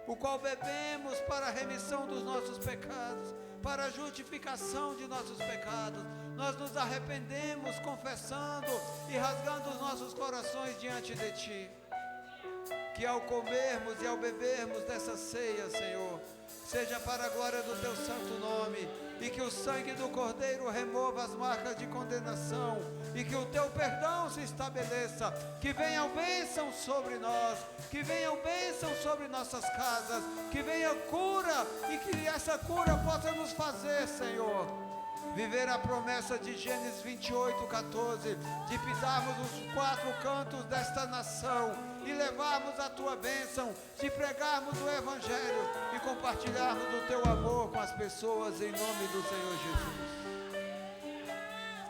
o qual bebemos para a remissão dos nossos pecados, para a justificação de nossos pecados. Nós nos arrependemos, confessando e rasgando os nossos corações diante de Ti. Que ao comermos e ao bebermos dessa ceia, Senhor, seja para a glória do Teu santo nome, e que o sangue do Cordeiro remova as marcas de condenação, e que o Teu perdão se estabeleça, que venham bênçãos sobre nós, que venham bênçãos sobre nossas casas, que venha cura, e que essa cura possa nos fazer, Senhor, viver a promessa de Gênesis 28:14, de pisarmos os 4 cantos desta nação e levarmos a Tua bênção, de pregarmos o Evangelho e compartilharmos o Teu amor com as pessoas, em nome do Senhor Jesus.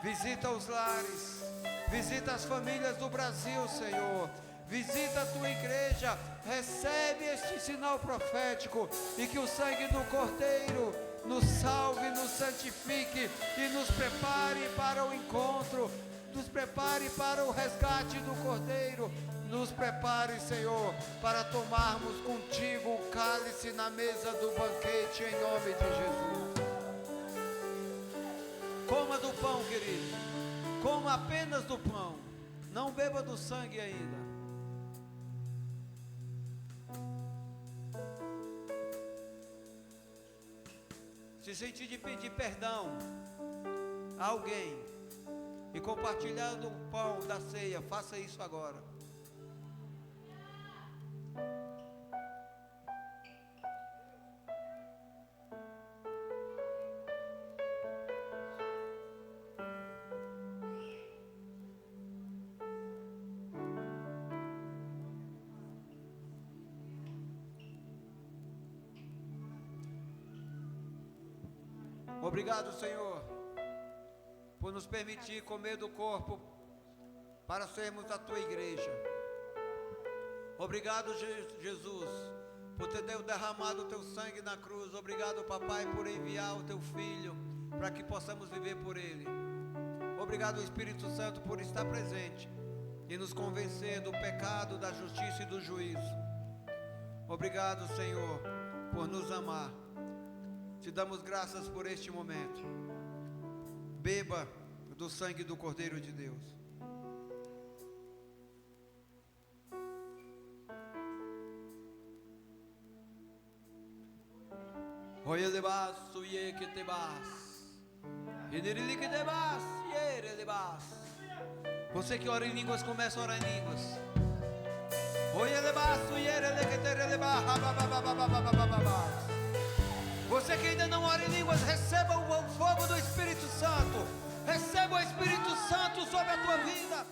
Visita os lares, visita as famílias do Brasil, Senhor. Visita a Tua igreja, recebe este sinal profético, e que o sangue do Cordeiro nos salve, nos santifique e nos prepare para o encontro, nos prepare para o resgate do Cordeiro. Nos prepare, Senhor, para tomarmos contigo o cálice na mesa do banquete, em nome de Jesus. Coma do pão, querido. Coma apenas do pão. Não beba do sangue ainda. Se Se sentir de pedir perdão a alguém e compartilhar do pão da ceia, faça isso agora. Obrigado, Senhor, por nos permitir comer do corpo para sermos a tua igreja. Obrigado, Jesus, por ter derramado o teu sangue na cruz. Obrigado, papai, por enviar o teu filho para que possamos viver por ele. Obrigado, Espírito Santo, por estar presente e nos convencer do pecado, da justiça e do juízo. Obrigado, Senhor, por nos amar. Te damos graças por este momento. Beba do sangue do Cordeiro de Deus. Você que ora em línguas, começa a orar em línguas. Você que ainda não ora em línguas, receba o fogo do Espírito Santo. Receba o Espírito Santo sobre a tua vida.